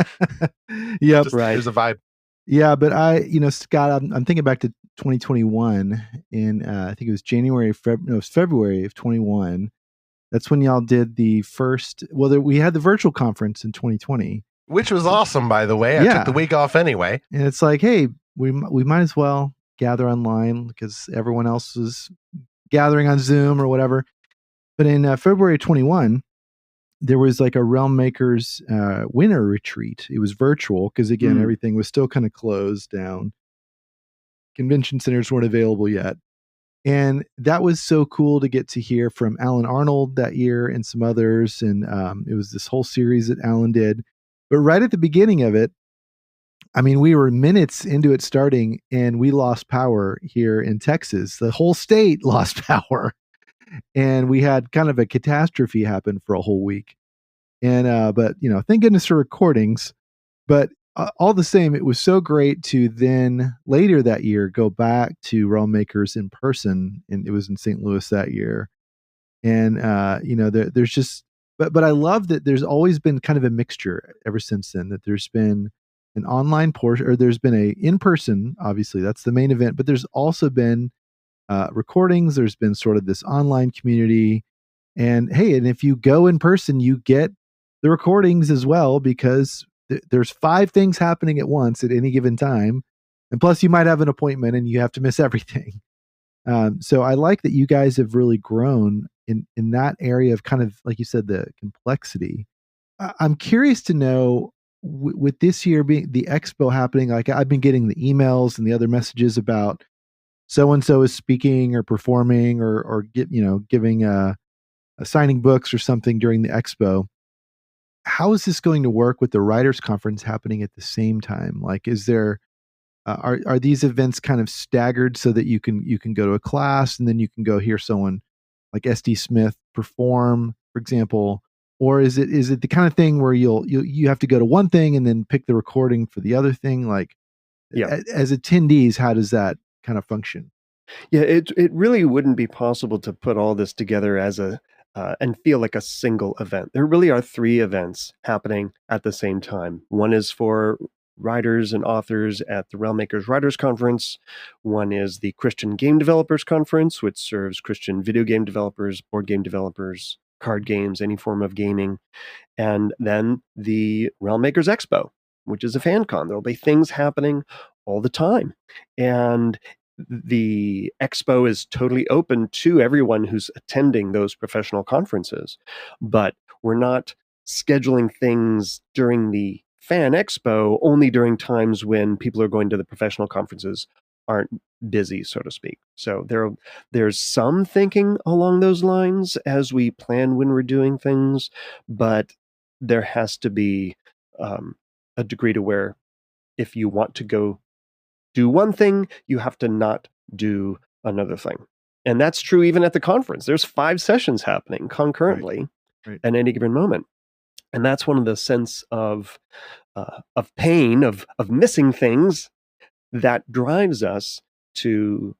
Yep. Right. There's a vibe. Yeah, but Scott, I'm thinking back to 2021 in I think it was February of 21. That's when y'all did the first. Well, we had the virtual conference in 2020, which was awesome, by the way. I took the week off anyway, and it's like, hey, we might as well gather online because everyone else was gathering on Zoom or whatever. But in February 21. There was like a Realm Makers winter retreat. It was virtual because, again, everything was still kind of closed down. Convention centers weren't available yet. And that was so cool to get to hear from Alan Arnold that year and some others. And it was this whole series that Alan did. But right at the beginning of it, I mean, we were minutes into it starting and we lost power here in Texas. The whole state lost power. And we had kind of a catastrophe happen for a whole week. And, but, thank goodness for recordings. But all the same, it was so great to then later that year go back to Realm Makers in person. And it was in St. Louis that year. And, there's just, but I love that there's always been kind of a mixture ever since then, that there's been an online portion, or there's been a in-person, obviously that's the main event, but there's also been recordings. There's been sort of this online community. And hey, and if you go in person, you get the recordings as well, because there's 5 things happening at once at any given time. And plus, you might have an appointment and you have to miss everything. So I like that you guys have really grown in that area of, kind of, like you said, the complexity. I'm curious to know, with this year being the expo happening, like I've been getting the emails and the other messages about so-and-so is speaking or performing or giving signing books or something during the expo. How is this going to work with the writers conference happening at the same time? Like, is there are these events kind of staggered so that you can go to a class and then you can go hear someone like SD Smith perform, for example? Or is it the kind of thing where you have to go to one thing and then pick the recording for the other thing? Like, as attendees, how does that kind of function? Yeah, it really wouldn't be possible to put all this together as a and feel like a single event. There really are 3 events happening at the same time. One is for writers and authors at the Realm Makers Writers Conference. One is the Christian Game Developers Conference, which serves Christian video game developers, board game developers, card games, any form of gaming. And then the Realm Makers Expo, which is a fan con. There'll be things happening all the time. And the expo is totally open to everyone who's attending those professional conferences. But we're not scheduling things during the fan expo only during times when people are going to the professional conferences aren't busy, so to speak. So there's some thinking along those lines as we plan when we're doing things, but there has to be a degree to where if you want to go do one thing, you have to not do another thing. And that's true even at the conference. There's 5 sessions happening concurrently at any given moment. And that's one of the sense of pain, of missing things that drives us to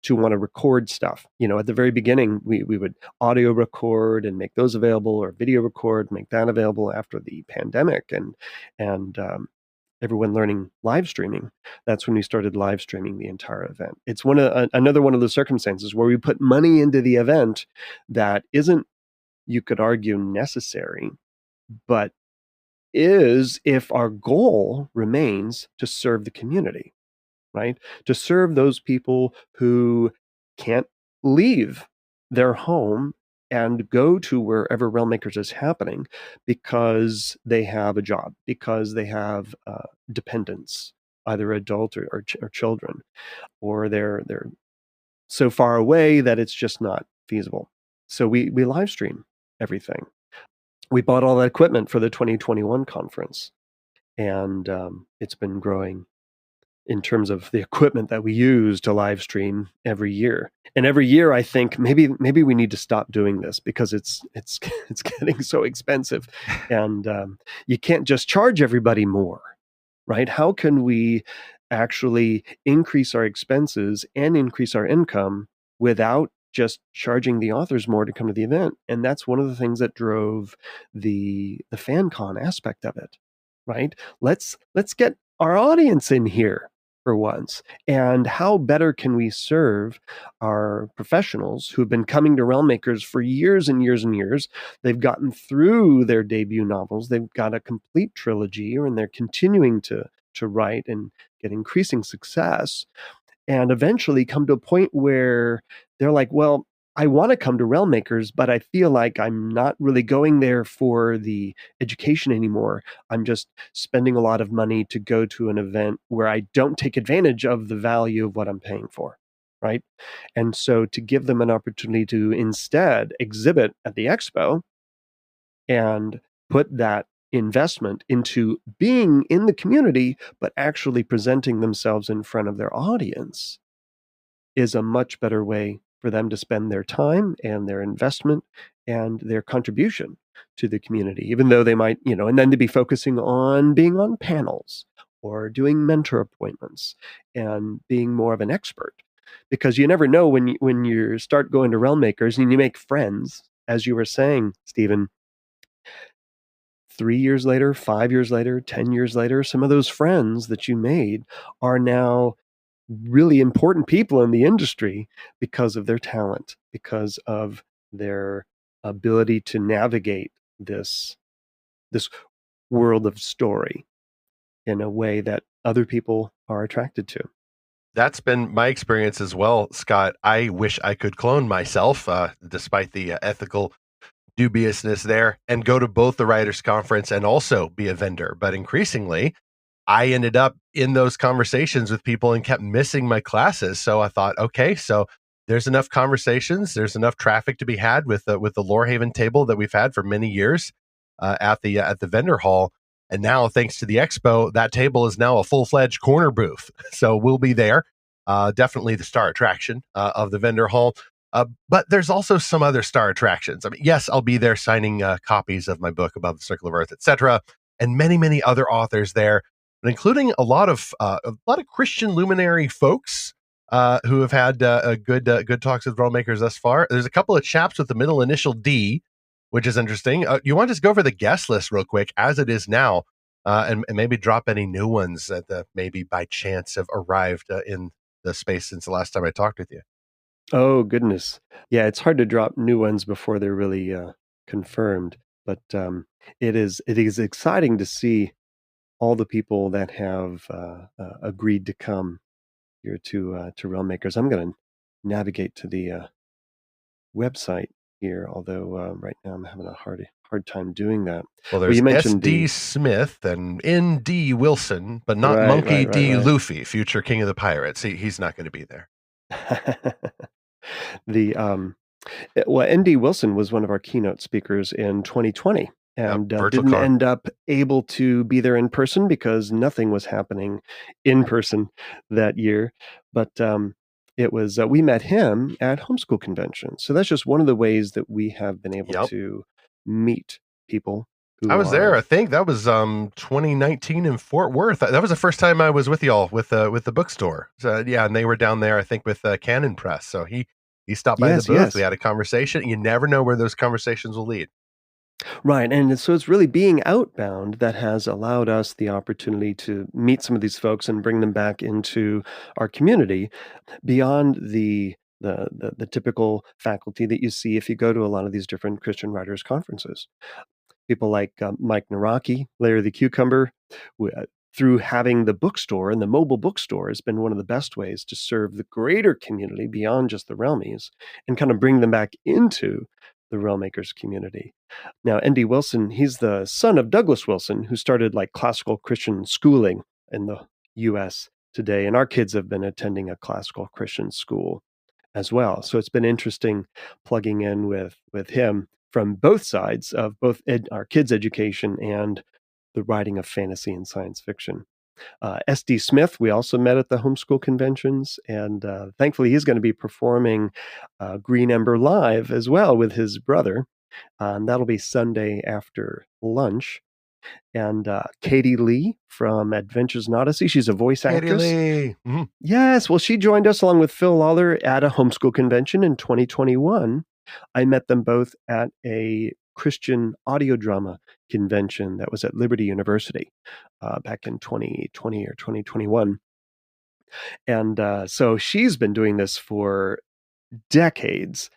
want to record stuff. At the very beginning, we would audio record and make those available, or video record, make that available after the pandemic, and everyone learning live streaming. That's when we started live streaming the entire event. It's another one of those circumstances where we put money into the event that isn't, you could argue, necessary, but is if our goal remains to serve the community, right? To serve those people who can't leave their home and go to wherever Realm Makers is happening because they have a job, because they have dependents, either adult or children, or they're so far away that it's just not feasible. So we live stream everything. We bought all that equipment for the 2021 conference, and it's been growing in terms of the equipment that we use to live stream every year. And every year I think maybe we need to stop doing this because it's getting so expensive, and you can't just charge everybody more, right? How can we actually increase our expenses and increase our income without just charging the authors more to come to the event? And that's one of the things that drove the FanCon aspect of it, right? Let's get our audience in here for once. And how better can we serve our professionals who've been coming to Realm Makers for years and years and years? They've gotten through their debut novels. They've got a complete trilogy, and they're continuing to write and get increasing success, and eventually come to a point where they're like, well, I want to come to Realm Makers, but I feel like I'm not really going there for the education anymore. I'm just spending a lot of money to go to an event where I don't take advantage of the value of what I'm paying for, right? And so to give them an opportunity to instead exhibit at the expo and put that investment into being in the community, but actually presenting themselves in front of their audience, is a much better way for them to spend their time and their investment and their contribution to the community, even though they might, and then to be focusing on being on panels or doing mentor appointments and being more of an expert. Because you never know when you start going to Realm Makers and you make friends, as you were saying, Stephen, 3 years later, 5 years later, 10 years later, some of those friends that you made are now really important people in the industry because of their talent, because of their ability to navigate this world of story in a way that other people are attracted to. That's been my experience as well, Scott. I wish I could clone myself, despite the ethical dubiousness there, and go to both the writers conference and also be a vendor. But increasingly, I ended up in those conversations with people and kept missing my classes. So I thought, okay, so there's enough conversations, there's enough traffic to be had with the Lorehaven table that we've had for many years at the vendor hall. And now, thanks to the expo, that table is now a full-fledged corner booth. So we'll be there. Definitely the star attraction of the vendor hall. But there's also some other star attractions. I mean, yes, I'll be there signing copies of my book, Above the Circle of Earth, etc., and many, many other authors there, but including a lot of Christian luminary folks who have had good talks with Realm Makers thus far. There's a couple of chaps with the middle initial D, which is interesting. You want to just go over the guest list real quick as it is now, and maybe drop any new ones that maybe by chance have arrived in the space since the last time I talked with you. Oh, goodness. Yeah, it's hard to drop new ones before they're really confirmed. But it is exciting to see all the people that have agreed to come here to Realm Makers. I'm going to navigate to the website here, although right now I'm having a hard time doing that. Well, there's you mentioned S.D. Smith and N.D. Wilson, but not Monkey D. Luffy, future king of the pirates. He's not going to be there. N.D. Wilson was one of our keynote speakers in 2020 and didn't end up able to be there in person because nothing was happening in person that year. But it was we met him at homeschool convention. So that's just one of the ways that we have been able to meet people. I was there. I think that was 2019 in Fort Worth. That was the first time I was with y'all with the bookstore. So yeah, and they were down there, I think, with Canon Press. So he stopped by the booth. Yes. We had a conversation. You never know where those conversations will lead. Right. And so it's really being outbound that has allowed us the opportunity to meet some of these folks and bring them back into our community beyond the typical faculty that you see if you go to a lot of these different Christian writers conferences. People like Mike Naraki, Larry the Cucumber, through having the bookstore and the mobile bookstore has been one of the best ways to serve the greater community beyond just the Realmies and kind of bring them back into the Realm Makers community. Now, N.D. Wilson, he's the son of Douglas Wilson, who started like classical Christian schooling in the U.S. today. And our kids have been attending a classical Christian school as well. So it's been interesting plugging in with him from both sides of both our kids' education and the writing of fantasy and science fiction. S.D. Smith, we also met at the homeschool conventions, and thankfully he's going to be performing Green Ember Live as well with his brother. And that'll be Sunday after lunch. And Katie Lee from Adventures in Odyssey, she's a voice actress. Katie Lee. Mm-hmm. Yes, well, she joined us along with Phil Lawler at a homeschool convention in 2021. I met them both at a Christian audio drama convention that was at Liberty University back in 2020 or 2021. And so she's been doing this for decades.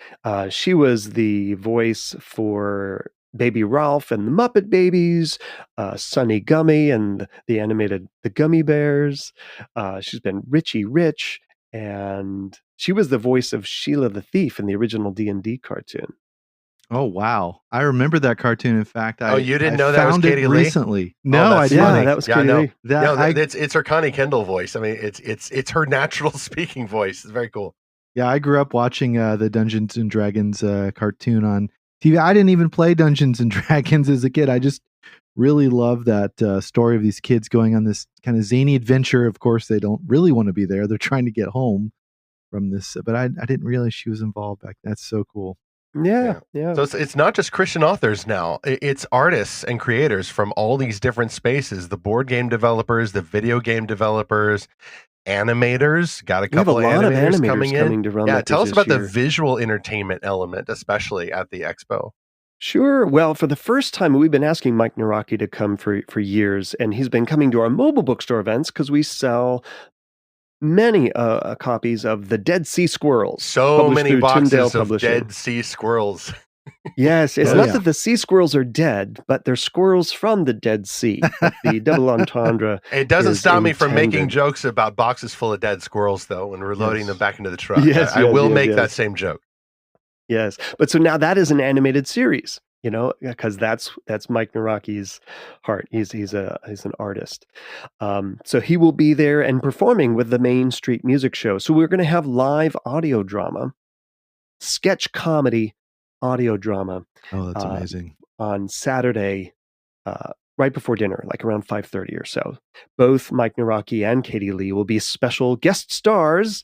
She was the voice for Baby Ralph and the Muppet Babies, Sonny Gummy and the animated The Gummy Bears. She's been Richie Rich, and she was the voice of Sheila the Thief in the original D&D cartoon. Oh, wow. I remember that cartoon. In fact, you didn't know that was Katie Lee? Recently. No, I didn't. Yeah, that was Katie Lee. It's her Connie Kendall voice. I mean, it's her natural speaking voice. It's very cool. Yeah, I grew up watching the Dungeons and Dragons cartoon on TV. I didn't even play Dungeons and Dragons as a kid. I just really love that story of these kids going on this kind of zany adventure. Of course, they don't really want to be there. They're trying to get home from this. But I didn't realize she was involved back then. That's so cool. Yeah. So it's not just Christian authors now. It's artists and creators from all these different spaces. The board game developers, the video game developers, animators. Got a couple of animators coming in. To Realm Makers tell us about year. the visual entertainment element, especially at the expo. Sure. Well, for the first time, we've been asking Mike Naraki to come for years, and he's been coming to our mobile bookstore events because we sell many copies of The Dead Sea Squirrels. So many through boxes Tyndale of Publishing. Dead Sea Squirrels. Yes, it's Oh, not yeah. that the sea squirrels are dead, but they're squirrels from the Dead Sea. But the double entendre. It doesn't is stop me from making intended. jokes about boxes full of dead squirrels, though, when we're loading Yes. them back into the truck. Yes, I will yes, make that yes. same joke. Yes, but so now that is an animated series, because that's Mike Naraki's heart. He's an artist. So he will be there and performing with the Main Street Music Show. So we're going to have live audio drama, sketch comedy audio drama Oh, that's amazing. on Saturday, right before dinner, like around 5:30 or so. Both Mike Naraki and Katie Lee will be special guest stars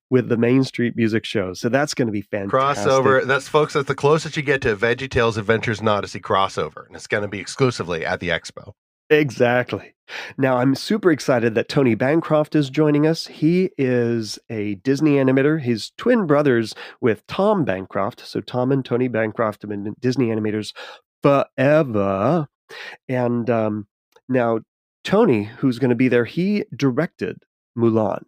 with the Main Street Music Show. So that's going to be fantastic. Crossover. That's the closest you get to VeggieTales Adventures in Odyssey crossover. And it's going to be exclusively at the expo. Exactly. Now, I'm super excited that Tony Bancroft is joining us. He is a Disney animator. He's twin brothers with Tom Bancroft. So Tom and Tony Bancroft have been Disney animators forever. And now Tony, who's going to be there, he directed Mulan.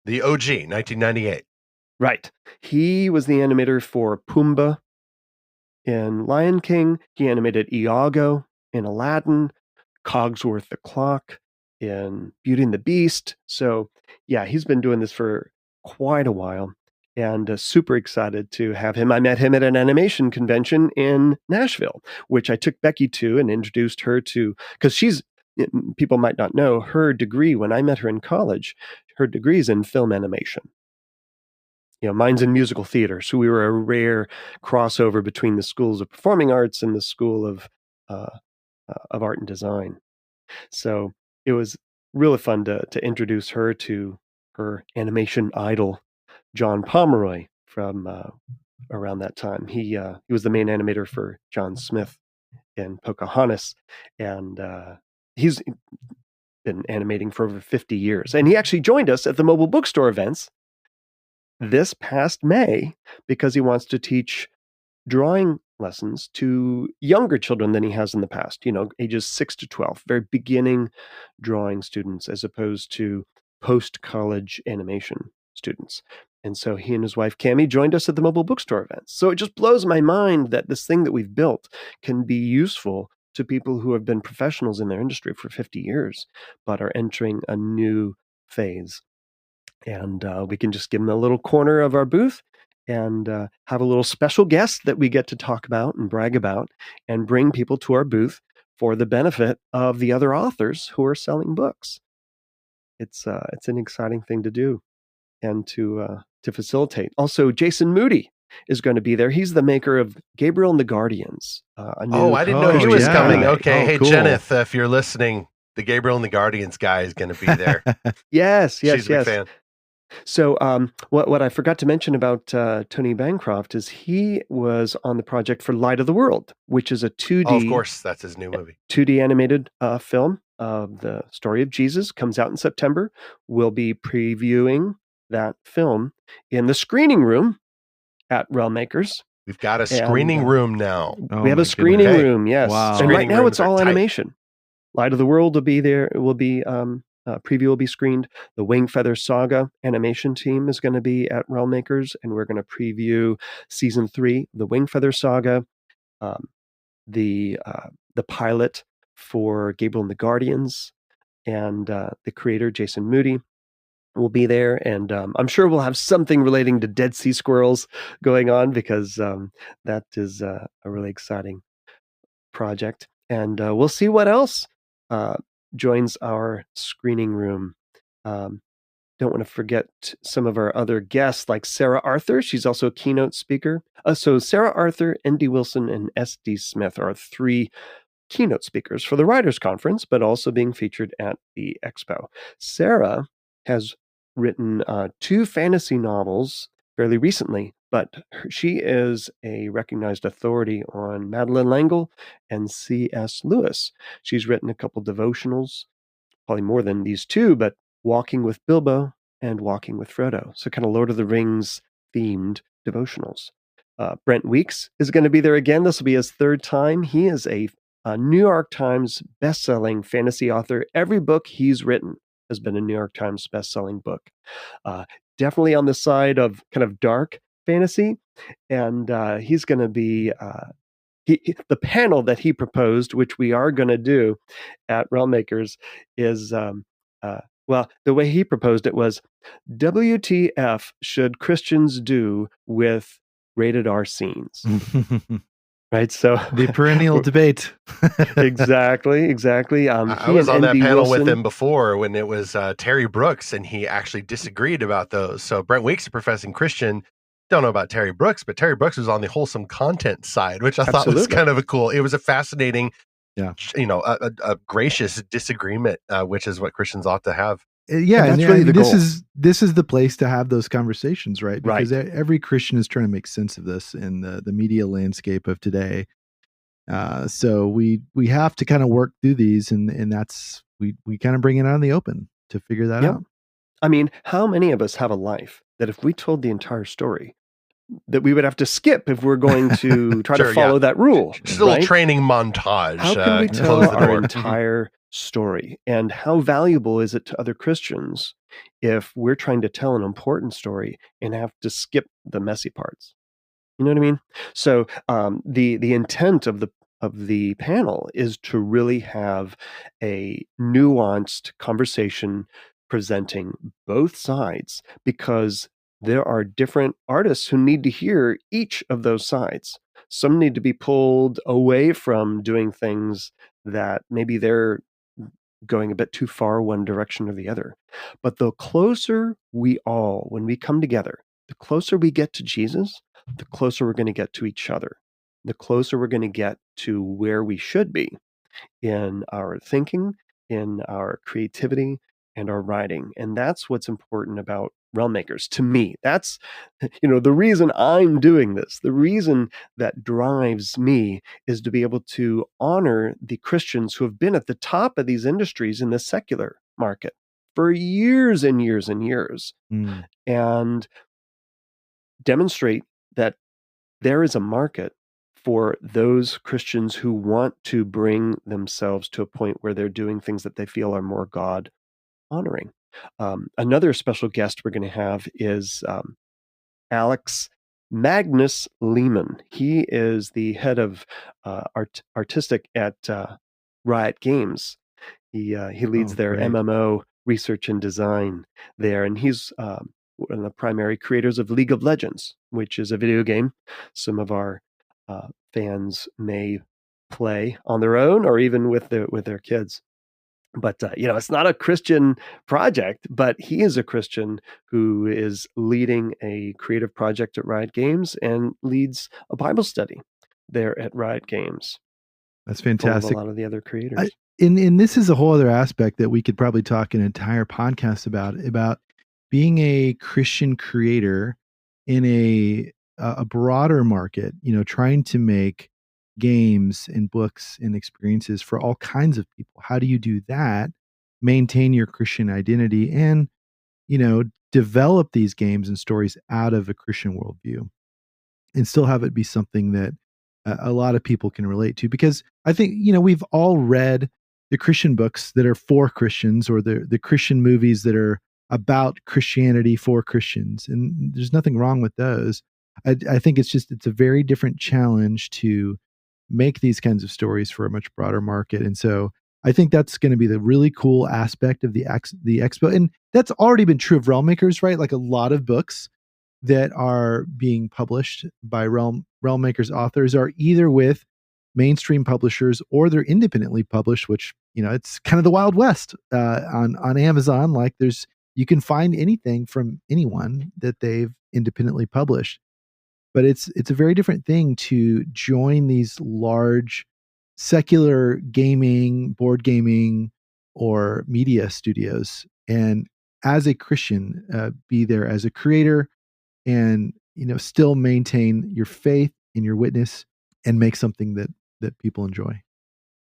The OG, 1998. Right. He was the animator for Pumbaa in Lion King. He animated Iago in Aladdin, Cogsworth the Clock in Beauty and the Beast. So, yeah, he's been doing this for quite a while, and super excited to have him. I met him at an animation convention in Nashville, which I took Becky to and introduced her to, because people might not know, her degree when I met her in college, her degree is in film animation. Mine's in musical theater. So we were a rare crossover between the schools of performing arts and the school of art and design. So it was really fun to introduce her to her animation idol, John Pomeroy, from around that time. He was the main animator for John Smith in Pocahontas, and he's been animating for over 50 years. And he actually joined us at the mobile bookstore events this past May because he wants to teach drawing lessons to younger children than he has in the past, ages 6 to 12, very beginning drawing students as opposed to post-college animation students. And so he and his wife, Cammie, joined us at the mobile bookstore events. So it just blows my mind that this thing that we've built can be useful to people who have been professionals in their industry for 50 years, but are entering a new phase. And we can just give them a little corner of our booth and have a little special guest that we get to talk about and brag about and bring people to our booth for the benefit of the other authors who are selling books. It's an exciting thing to do and to facilitate. Also, Jason Moody is going to be there. He's the maker of Gabriel and the Guardians. I didn't know he was coming. Okay. Hey, cool. Jeneth, if you're listening, the Gabriel and the Guardians guy is going to be there. Yes. She's a big fan. So what I forgot to mention about Tony Bancroft is he was on the project for Light of the World, which is a 2D... Oh, of course, that's his new movie. 2D animated film of the story of Jesus. Comes out in September. We'll be previewing that film in the screening room at Realm Makers. We've got a screening room now. We have a screening room, yes. Wow. And right now it's all animation. Light of the World will be there. It will be... preview will be screened. The Wing Feather Saga animation team is going to be at Realm Makers, and we're going to preview season 3, the Wing Feather Saga, the pilot for Gabriel and the Guardians, and the creator Jason Moody will be there. And I'm sure we'll have something relating to Dead Sea Squirrels going on because that is a really exciting project. And we'll see what else joins our screening room. Don't want to forget some of our other guests like Sarah Arthur. She's also a keynote speaker. So Sarah Arthur, N.D. Wilson, and S.D. Smith are 3 keynote speakers for the Writers' Conference, but also being featured at the expo. Sarah has written 2 fantasy novels fairly recently, but she is a recognized authority on Madeleine L'Engle and C.S. Lewis. She's written a couple devotionals, probably more than these 2, but Walking with Bilbo and Walking with Frodo. So kind of Lord of the Rings themed devotionals. Brent Weeks is going to be there again. This will be his 3rd time. He is a New York Times best-selling fantasy author. Every book he's written has been a New York Times best-selling book. Definitely on the side of kind of dark fantasy, and he's going to be the panel that he proposed, which we are going to do at Realm Makers, is well, the way he proposed it was, WTF should Christians do with rated R scenes? Right, so the perennial debate. Exactly. I was on that panel with him before when it was Terry Brooks, and he actually disagreed about those. So Brent Weeks, a professing Christian, don't know about Terry Brooks, but Terry Brooks was on the wholesome content side, which I thought was kind of it was a fascinating, a gracious disagreement, which is what Christians ought to have. Yeah, and that's really the this goal. This is the place to have those conversations, right? Because every Christian is trying to make sense of this in the media landscape of today. So we have to kind of work through these, and that's we kind of bring it out in the open to figure that out. I mean, how many of us have a life that if we told the entire story, that we would have to skip if we're going to try to follow that rule? Just a little training montage. How can we tell our entire story? And how valuable is it to other Christians if we're trying to tell an important story and have to skip the messy parts? You know what I mean? So the intent of the panel is to really have a nuanced conversation presenting both sides, because there are different artists who need to hear each of those sides. Some need to be pulled away from doing things that maybe they're going a bit too far one direction or the other. But the closer when we come together, the closer we get to Jesus, the closer we're going to get to each other, the closer we're going to get to where we should be in our thinking, in our creativity, and our writing. And that's what's important about Realm Makers to me. That's, the reason I'm doing this, the reason that drives me is to be able to honor the Christians who have been at the top of these industries in the secular market for years and years and years, and demonstrate that there is a market for those Christians who want to bring themselves to a point where they're doing things that they feel are more God honoring. Another special guest we're going to have is Alex Magnus Lehman. He is the head of artistic at Riot Games. He leads their MMO research and design there, and he's one of the primary creators of League of Legends, which is a video game some of our fans may play on their own or even with their kids. But it's not a Christian project, but he is a Christian who is leading a creative project at Riot Games and leads a Bible study there at Riot Games. That's fantastic. A lot of the other creators. And this is a whole other aspect that we could probably talk an entire podcast about being a Christian creator in a broader market, trying to make games and books and experiences for all kinds of people. How do you do that? Maintain your Christian identity and, develop these games and stories out of a Christian worldview and still have it be something that a lot of people can relate to. Because I think, we've all read the Christian books that are for Christians, or the Christian movies that are about Christianity for Christians. And there's nothing wrong with those. I think it's a very different challenge to make these kinds of stories for a much broader market. And so I think that's going to be the really cool aspect of the expo. And that's already been true of Realm Makers, right? Like a lot of books that are being published by Realm Makers authors are either with mainstream publishers or they're independently published, which, it's kind of the Wild West on Amazon. Like you can find anything from anyone that they've independently published. But it's a very different thing to join these large secular gaming, board gaming, or media studios, and as a Christian, be there as a creator, and still maintain your faith and your witness, and make something that people enjoy.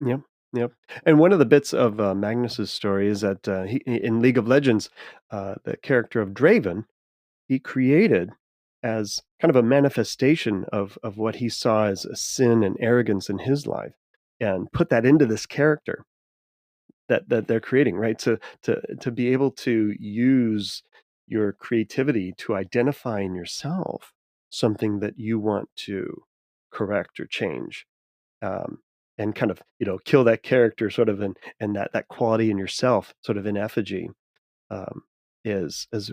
Yep. And one of the bits of Magnus's story is that in League of Legends, the character of Draven, he created as kind of a manifestation of what he saw as a sin and arrogance in his life, and put that into this character. that they're creating, right? To be able to use your creativity to identify in yourself something that you want to correct or change, and kind of kill that character sort of and that quality in yourself sort of in effigy, um,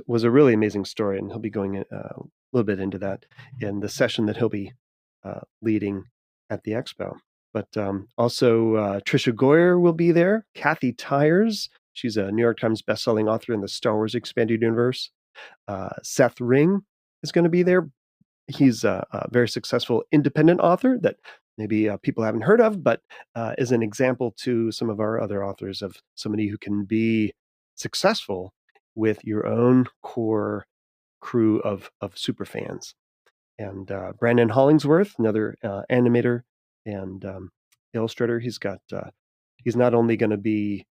was a really amazing story, and he'll be going a little bit into that in the session that he'll be leading at the expo. But also Trisha Goyer will be there. Kathy Tyers, she's a New York Times bestselling author in the Star Wars Expanded Universe. Seth Ring is going to be there. He's a very successful independent author that maybe people haven't heard of, but is an example to some of our other authors of somebody who can be successful with your own core crew of super fans. And Brandon Hollingsworth, another animator and illustrator. He's not only going to be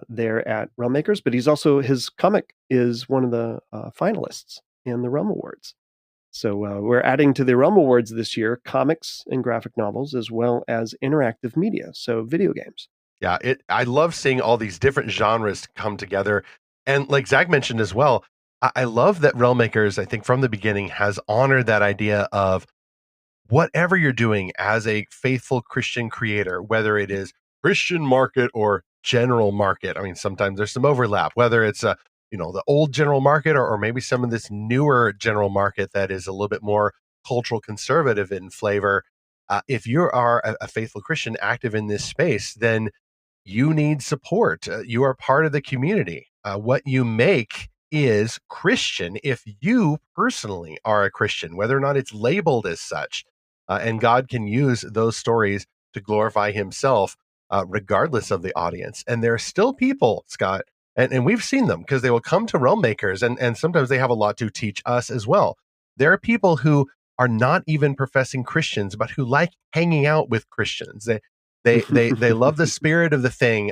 there at Realm Makers, but his comic is one of the finalists in the Realm Awards. So we're adding to the Realm Awards this year comics and graphic novels, as well as interactive media, so video games. Yeah, I love seeing all these different genres come together. And like Zach mentioned as well, I love that Realm Makers, I think from the beginning, has honored that idea of whatever you're doing as a faithful Christian creator, whether it is Christian market or general market. I mean, sometimes there's some overlap, whether it's the old general market or maybe some of this newer general market that is a little bit more cultural conservative in flavor. If you are a faithful Christian active in this space, then you need support. You are part of the community. What you make is Christian if you personally are a Christian, whether or not it's labeled as such. And God can use those stories to glorify himself, regardless of the audience. And there are still people, Scott, and we've seen them because they will come to Realm Makers, and sometimes they have a lot to teach us as well. There are people who are not even professing Christians, but who like hanging out with Christians. They love the spirit of the thing.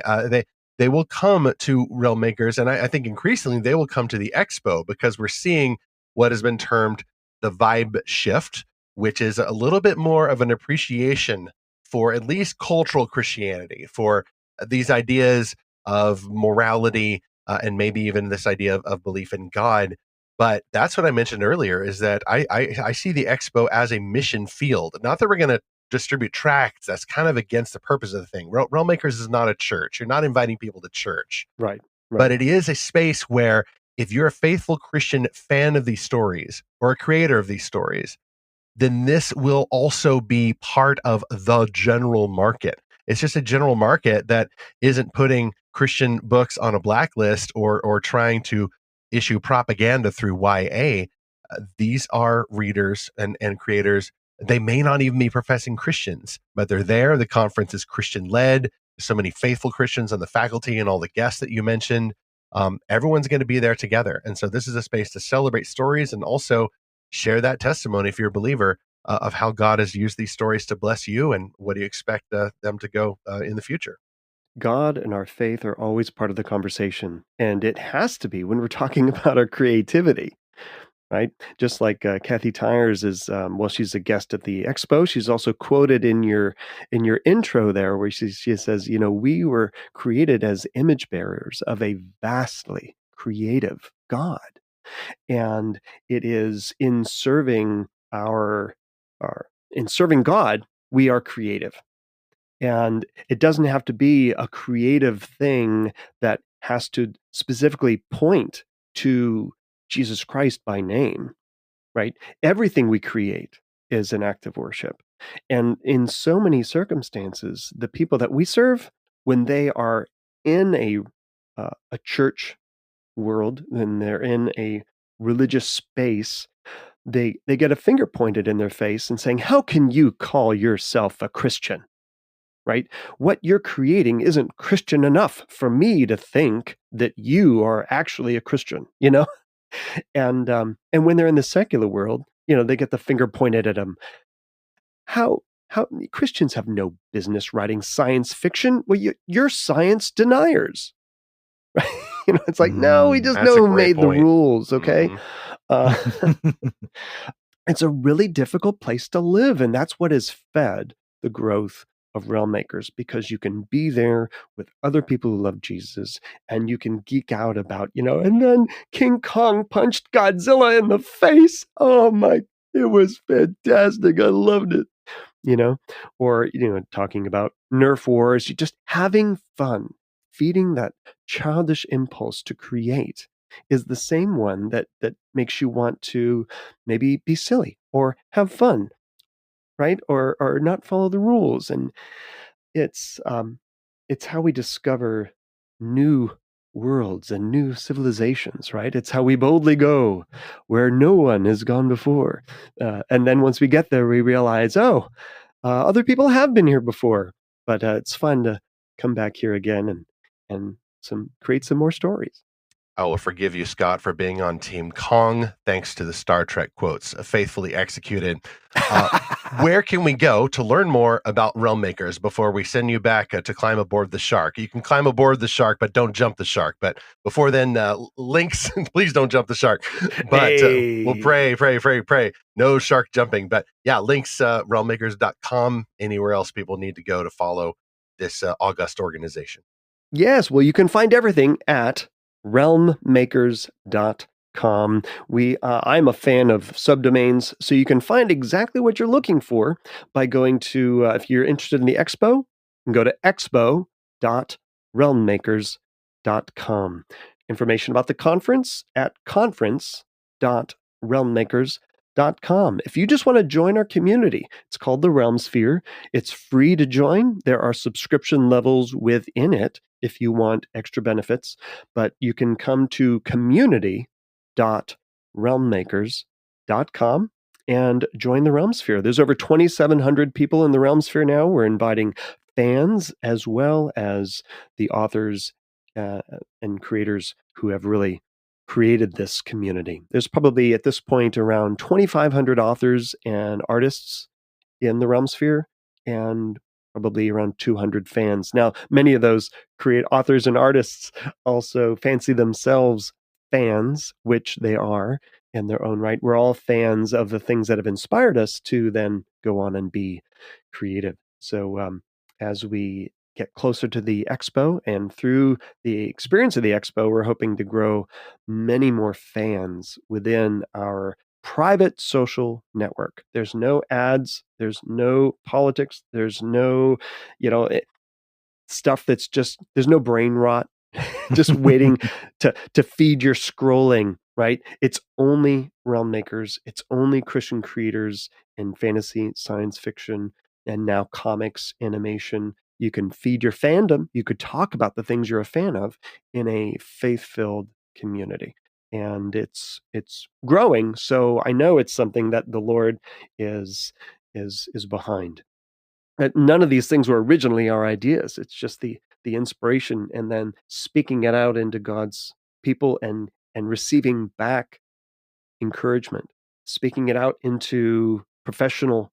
They will come to Realm Makers, and I think increasingly they will come to the expo because we're seeing what has been termed the vibe shift, which is a little bit more of an appreciation for at least cultural Christianity, for these ideas of morality, and maybe even this idea of belief in God. But that's what I mentioned earlier, is that I see the expo as a mission field. Not that we're going to distribute tracts. That's kind of against the purpose of the thing. Realm Makers is not a church. You're not inviting people to church. Right. But it is a space where if you're a faithful Christian fan of these stories or a creator of these stories, then this will also be part of the general market. It's just a general market that isn't putting Christian books on a blacklist or trying to issue propaganda through YA. These are readers and creators. They may not even be professing Christians, but they're there. The conference is Christian led. There's so many faithful Christians on the faculty and all the guests that you mentioned. Everyone's going to be there together. And so this is a space to celebrate stories and also share that testimony, if you're a believer, of how God has used these stories to bless you and what do you expect them to go in the future. God and our faith are always part of the conversation, and it has to be when we're talking about our creativity, right? Just like Kathy Tyers is, she's a guest at the expo. She's also quoted in your intro there, where she says, we were created as image bearers of a vastly creative God. And it is in serving in serving God, we are creative. And it doesn't have to be a creative thing that has to specifically point to Jesus Christ by name, right? Everything we create is an act of worship. And in so many circumstances, the people that we serve, when they are in a church world, when they're in a religious space, they get a finger pointed in their face and saying, how can you call yourself a Christian? Right? What you're creating isn't Christian enough for me to think that you are actually a Christian, And when they're in the secular world, they get the finger pointed at them. How Christians have no business writing science fiction? Well, you're science deniers. Right? It's like, no, we just know who made the rules, okay? It's a really difficult place to live, and that's what has fed the growth of Realm Makers, because you can be there with other people who love Jesus, and you can geek out about, and then King Kong punched Godzilla in the face. Oh my, it was fantastic. I loved it. Or, talking about Nerf wars, just having fun, feeding that childish impulse to create is the same one that makes you want to maybe be silly or have fun, right? Or not follow the rules. And it's how we discover new worlds and new civilizations, right? It's how we boldly go where no one has gone before. And then once we get there, we realize, other people have been here before, but it's fun to come back here again and create some more stories. I will forgive you, Scott, for being on Team Kong, thanks to the Star Trek quotes, faithfully executed. Where can we go to learn more about Realm Makers before we send you back to climb aboard the shark? You can climb aboard the shark, but don't jump the shark. But before then, links, please don't jump the shark. But we'll pray. No shark jumping. But yeah, links, realmmakers.com, anywhere else people need to go to follow this august organization. Yes, well, you can find everything at realmmakers.com. I'm a fan of subdomains, so you can find exactly what you're looking for by going to, if you're interested in the expo, you can go to expo.realmmakers.com. Information about the conference at conference.realmmakers.com. If you just want to join our community, it's called the Realm Sphere. It's free to join. There are subscription levels within it if you want extra benefits, but you can come to community.realmmakers.com and join the Realm Sphere. There's over 2,700 people in the Realm Sphere now. We're inviting fans as well as the authors and creators who have really created this community. There's probably at this point around 2,500 authors and artists in the Realm Sphere, and probably around 200 fans. Now, many of those authors and artists also fancy themselves fans, which they are in their own right. We're all fans of the things that have inspired us to then go on and be creative. So as we get closer to the expo and through the experience of the expo, we're hoping to grow many more fans within our private social network. There's no ads, there's no politics, there's no, stuff that's just, there's no brain rot, just waiting to feed your scrolling, right? It's only Realm Makers, it's only Christian creators in fantasy, science fiction, and now comics, animation. You can feed your fandom, you could talk about the things you're a fan of in a faith-filled community. And it's growing, so I know it's something that the Lord is behind. None of these things were originally our ideas. It's just the inspiration, and then speaking it out into God's people and receiving back encouragement, speaking it out into professional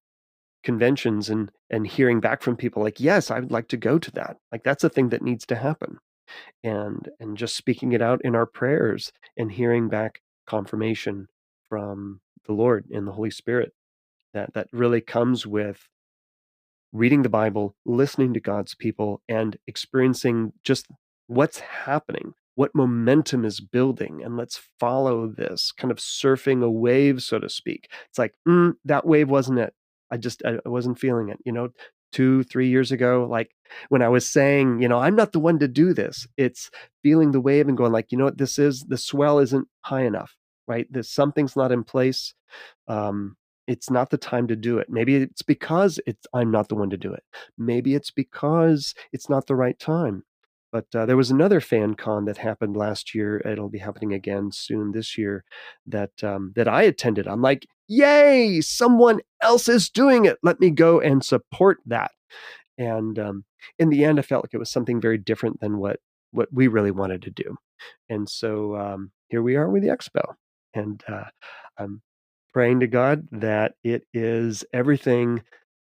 conventions and hearing back from people like, yes, I would like to go to that. Like, that's a thing that needs to happen. And just speaking it out in our prayers and hearing back confirmation from the Lord and the Holy Spirit that really comes with reading the Bible, listening to God's people, and experiencing just what's happening, what momentum is building, and let's follow this, kind of surfing a wave, so to speak. It's like, that wave wasn't it. I wasn't feeling it. 2-3 years ago, like when I was saying, I'm not the one to do this. It's feeling the wave and going like, what this is, the swell isn't high enough, right? Something's not in place. It's not the time to do it. Maybe it's because I'm not the one to do it. Maybe it's because it's not the right time. But there was another fan con that happened last year. It'll be happening again soon this year that I attended. I'm like, yay, someone else is doing it. Let me go and support that. And in the end, I felt like it was something very different than what we really wanted to do. And so here we are with the expo. And I'm praying to God that it is everything,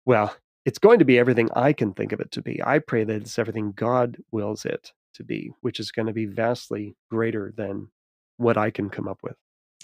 well, it's going to be everything I can think of it to be. I pray that it's everything God wills it to be, which is going to be vastly greater than what I can come up with.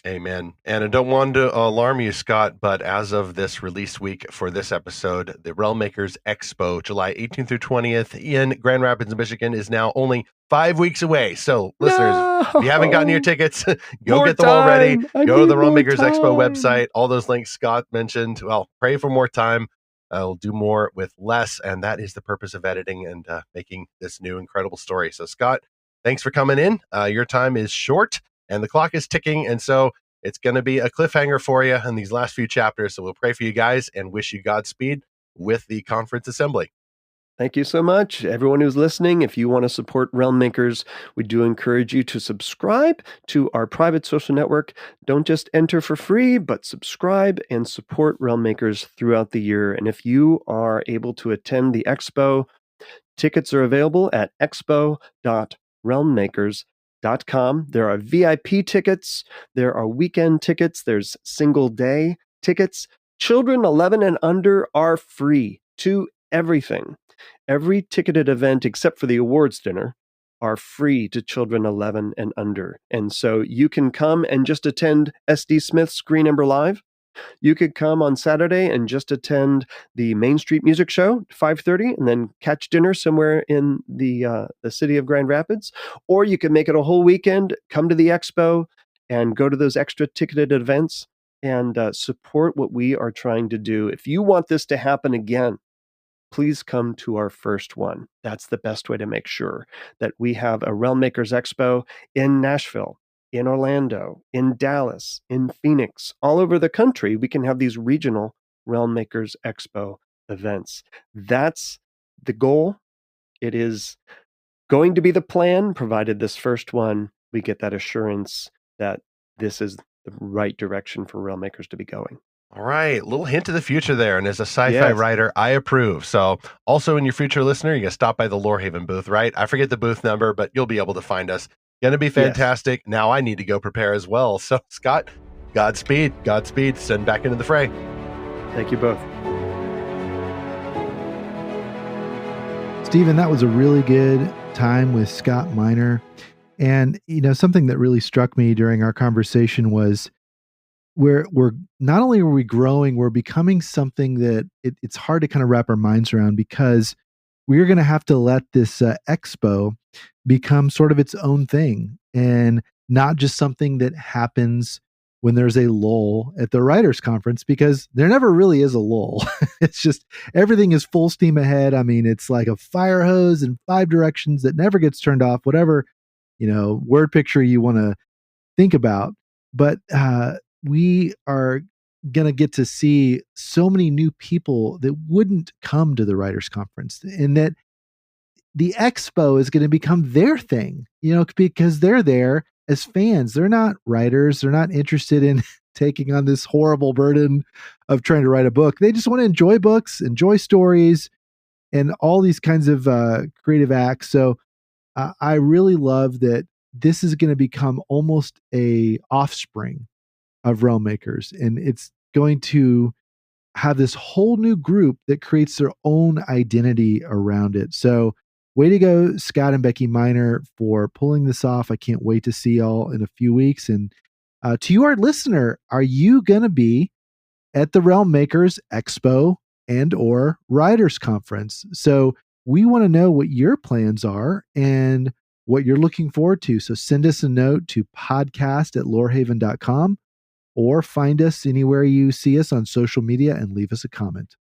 Amen. And I don't want to alarm you, Scott, but as of this release week for this episode, the Realm Makers Expo, July 18th through 20th in Grand Rapids, Michigan, is now only 5 weeks away. So, listeners, if you haven't gotten your tickets, go get them already. Go to the Realm Makers Expo website. All those links Scott mentioned. Well, pray for more time. We'll do more with less. And that is the purpose of editing and making this new incredible story. So, Scott, thanks for coming in. Your time is short and the clock is ticking. And so it's going to be a cliffhanger for you in these last few chapters. So we'll pray for you guys and wish you Godspeed with the conference assembly. Thank you so much. Everyone who's listening, if you want to support Realm Makers, we do encourage you to subscribe to our private social network. Don't just enter for free, but subscribe and support Realm Makers throughout the year. And if you are able to attend the expo, tickets are available at expo.realmmakers.com. There are VIP tickets, there are weekend tickets, there's single day tickets. Children 11 and under are free to everything. Every ticketed event except for the awards dinner are free to children 11 and under. And so you can come and just attend SD Smith's Green Ember Live. You could come on Saturday and just attend the Main Street Music Show, 5:30, and then catch dinner somewhere in the city of Grand Rapids. Or you could make it a whole weekend, come to the expo, and go to those extra ticketed events and support what we are trying to do. If you want this to happen again, please come to our first one. That's the best way to make sure that we have a Realm Makers Expo in Nashville, in Orlando, in Dallas, in Phoenix, all over the country. We can have these regional Realm Makers Expo events. That's the goal. It is going to be the plan, provided this first one, we get that assurance that this is the right direction for Realm Makers to be going. All right, little hint of the future there. And as a sci-fi writer, I approve. So also in your future listener, you're going to stop by the Lorehaven booth, right? I forget the booth number, but you'll be able to find us. Going to be fantastic. Yes. Now I need to go prepare as well. So Scott, Godspeed. Send back into the fray. Thank you both. Stephen, that was a really good time with Scott Miner. And, something that really struck me during our conversation was we're not only are we growing, we're becoming something that it's hard to kind of wrap our minds around, because we're going to have to let this expo become sort of its own thing and not just something that happens when there's a lull at the writers conference, because there never really is a lull. It's just everything is full steam ahead. I mean, it's like a fire hose in 5 directions that never gets turned off, whatever, word picture you want to think about. But we are going to get to see so many new people that wouldn't come to the writers conference, and that the expo is going to become their thing, because they're there as fans. They're not writers. They're not interested in taking on this horrible burden of trying to write a book. They just want to enjoy books, enjoy stories, and all these kinds of creative acts. So I really love that this is going to become almost a offspring of Realm Makers, and it's going to have this whole new group that creates their own identity around it. So way to go, Scott and Becky Miner, for pulling this off. I can't wait to see y'all in a few weeks. And to you, our listener, are you going to be at the Realm Makers Expo and or Writers Conference? So we want to know what your plans are and what you're looking forward to. So send us a note to podcast@lorehaven.com, or find us anywhere you see us on social media and leave us a comment.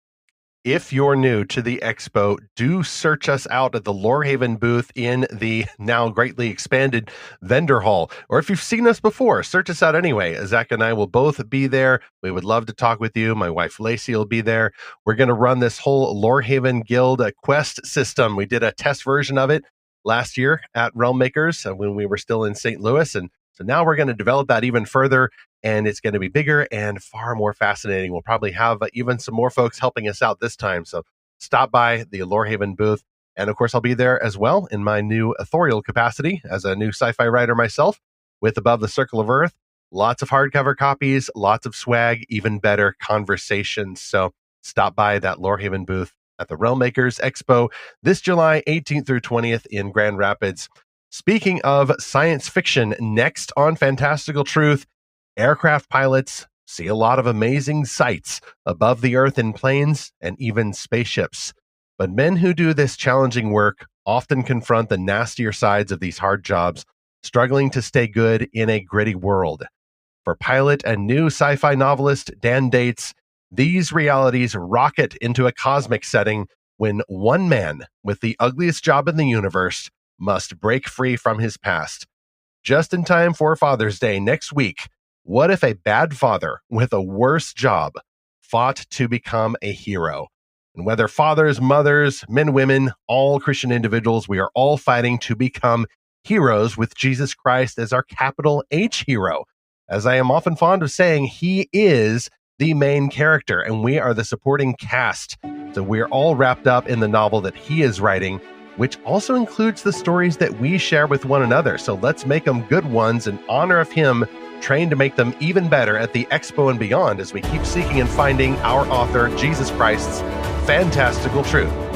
If you're new to the expo, do search us out at the Lorehaven booth in the now greatly expanded vendor hall. Or if you've seen us before, search us out anyway. Zach and I will both be there. We would love to talk with you. My wife Lacey will be there. We're going to run this whole Lorehaven Guild quest system. We did a test version of it last year at Realm Makers when we were still in St. Louis. And so now we're going to develop that even further, and it's going to be bigger and far more fascinating. We'll probably have even some more folks helping us out this time. So stop by the Lorehaven booth. And of course, I'll be there as well in my new authorial capacity as a new sci-fi writer myself with Above the Circle of Earth. Lots of hardcover copies, lots of swag, even better conversations. So stop by that Lorehaven booth at the Realm Makers Expo this July 18th through 20th in Grand Rapids. Speaking of science fiction, next on Fantastical Truth, Aircraft pilots see a lot of amazing sights above the earth in planes and even spaceships. But men who do this challenging work often confront the nastier sides of these hard jobs, struggling to stay good in a gritty world. For pilot and new sci-fi novelist Dan Dates, these realities rocket into a cosmic setting when one man with the ugliest job in the universe must break free from his past. Just in time for Father's Day next week, what if a bad father with a worse job fought to become a hero? And whether fathers, mothers, men, women, all Christian individuals, we are all fighting to become heroes with Jesus Christ as our capital H hero. As I am often fond of saying, he is the main character and we are the supporting cast. So we're all wrapped up in the novel that he is writing, which also includes the stories that we share with one another. So let's make them good ones in honor of him, trained to make them even better at the Expo and beyond as we keep seeking and finding our author, Jesus Christ's Fantastical Truth.